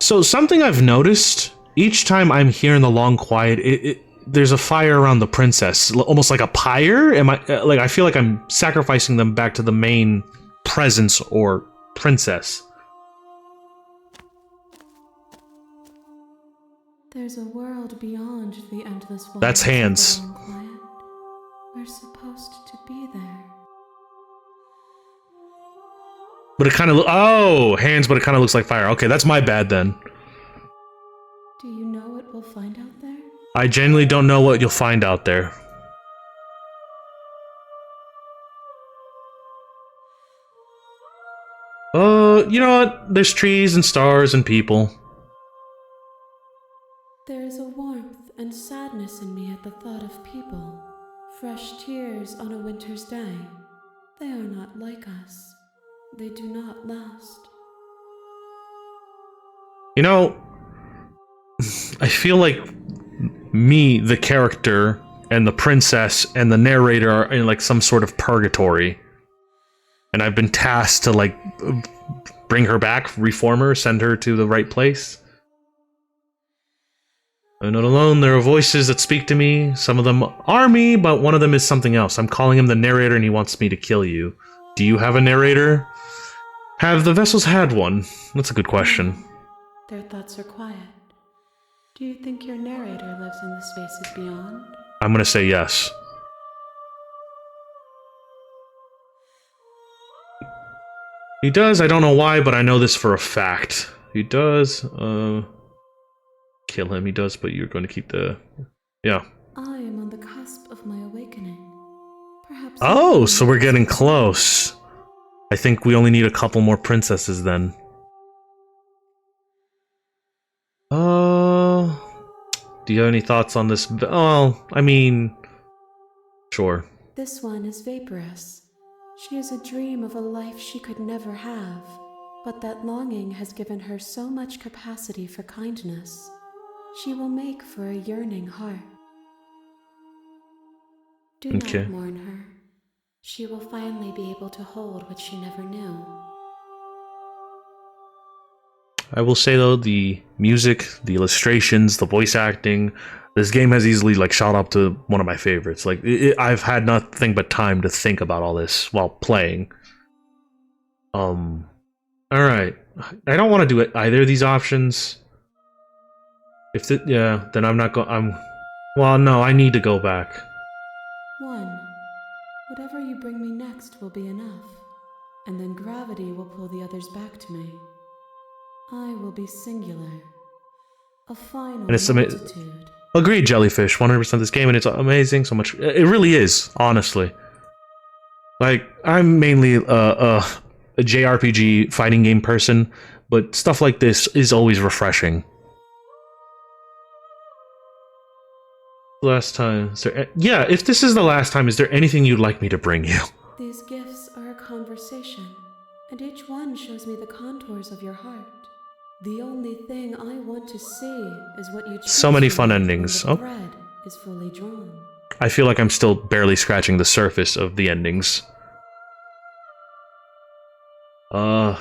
So something I've noticed, each time I'm here in the long quiet, there's a fire around the princess, almost like a pyre. I feel like I'm sacrificing them back to the main presence or princess. There's a world beyond the endless void. That's hands. We're supposed to be there. But it kind of hands, but it kind of looks like fire. Okay, that's my bad then. Do you know what we'll find out there? I genuinely don't know what you'll find out there. You know what? There's trees and stars and people. There is a warmth and sadness in me at the thought of people. Fresh tears on a winter's day. They are not like us. They do not last. You know, I feel like me, the character, and the princess, and the narrator are in like some sort of purgatory. And I've been tasked to like bring her back, reform her, send her to the right place. I'm not alone. There are voices that speak to me. Some of them are me, but one of them is something else. I'm calling him the narrator, and he wants me to kill you. Do you have a narrator? Have the vessels had one? That's a good question. Their thoughts are quiet. Do you think your narrator lives in the spaces beyond? I'm gonna say yes. He does. I don't know why, but I know this for a fact. He does. Kill him. He does, but you're going to keep the... Yeah. I am on the cusp of my awakening. Perhaps... Oh, so we're getting close. I think we only need a couple more princesses then. Do you have any thoughts on this? Well, I mean... Sure. This one is vaporous. She is a dream of a life she could never have, but that longing has given her so much capacity for kindness. She will make for a yearning heart. Do not mourn her. She will finally be able to hold what she never knew. I will say though, the music, the illustrations, the voice acting, this game has easily like shot up to one of my favorites. Like I've had nothing but time to think about all this while playing. All right. I don't want to do it either of these options. Then I'm not going. Well, no, I need to go back. One. Whatever you bring me next will be enough, and then gravity will pull the others back to me. I will be singular. A final multitude. Agreed, Jellyfish. 100% this game, and it's amazing. So much. It really is, honestly. Like, I'm mainly a JRPG fighting game person, but stuff like this is always refreshing. Last time, yeah, if this is the last time, is there anything you'd like me to bring you? These gifts are a conversation, and each one shows me the contours of your heart. The only thing I want to see is what you choose. So many fun endings. The thread is fully drawn. I feel like I'm still barely scratching the surface of the endings. Alright.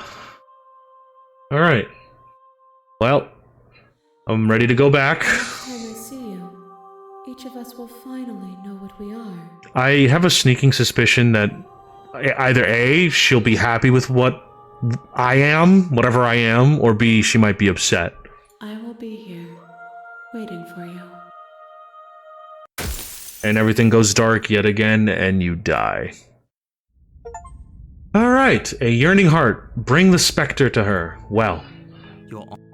Well, I'm ready to go back. Each time I see you, each of us will finally know what we are. I have a sneaking suspicion that either A, she'll be happy with what I am, whatever I am, or B, she might be upset. I will be here, waiting for you. And everything goes dark yet again, and you die. Alright, a yearning heart. Bring the specter to her. Well,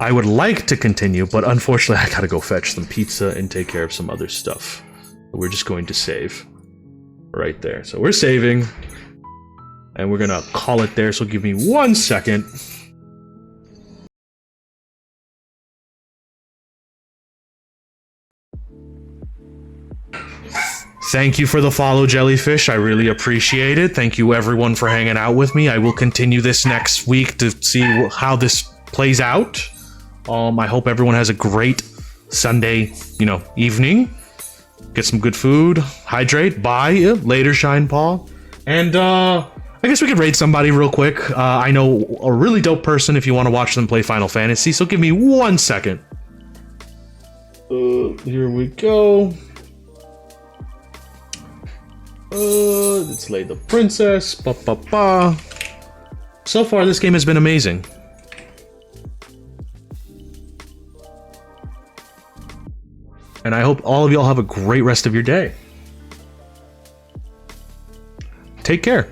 I would like to continue, but unfortunately I gotta go fetch some pizza and take care of some other stuff. We're just going to save. Right there. So we're saving. And we're gonna call it there, so give me 1 second. Thank you for the follow, Jellyfish. I really appreciate it. Thank you everyone for hanging out with me. I will continue this next week to see how this plays out. I hope everyone has a great Sunday, evening. Get some good food. Hydrate. Bye. Later, Shine Paw. And, I guess we could raid somebody real quick. I know a really dope person if you want to watch them play Final Fantasy, so give me 1 second. Here we go. Let's lay the princess. Ba ba ba. So far, this game has been amazing. And I hope all of y'all have a great rest of your day. Take care.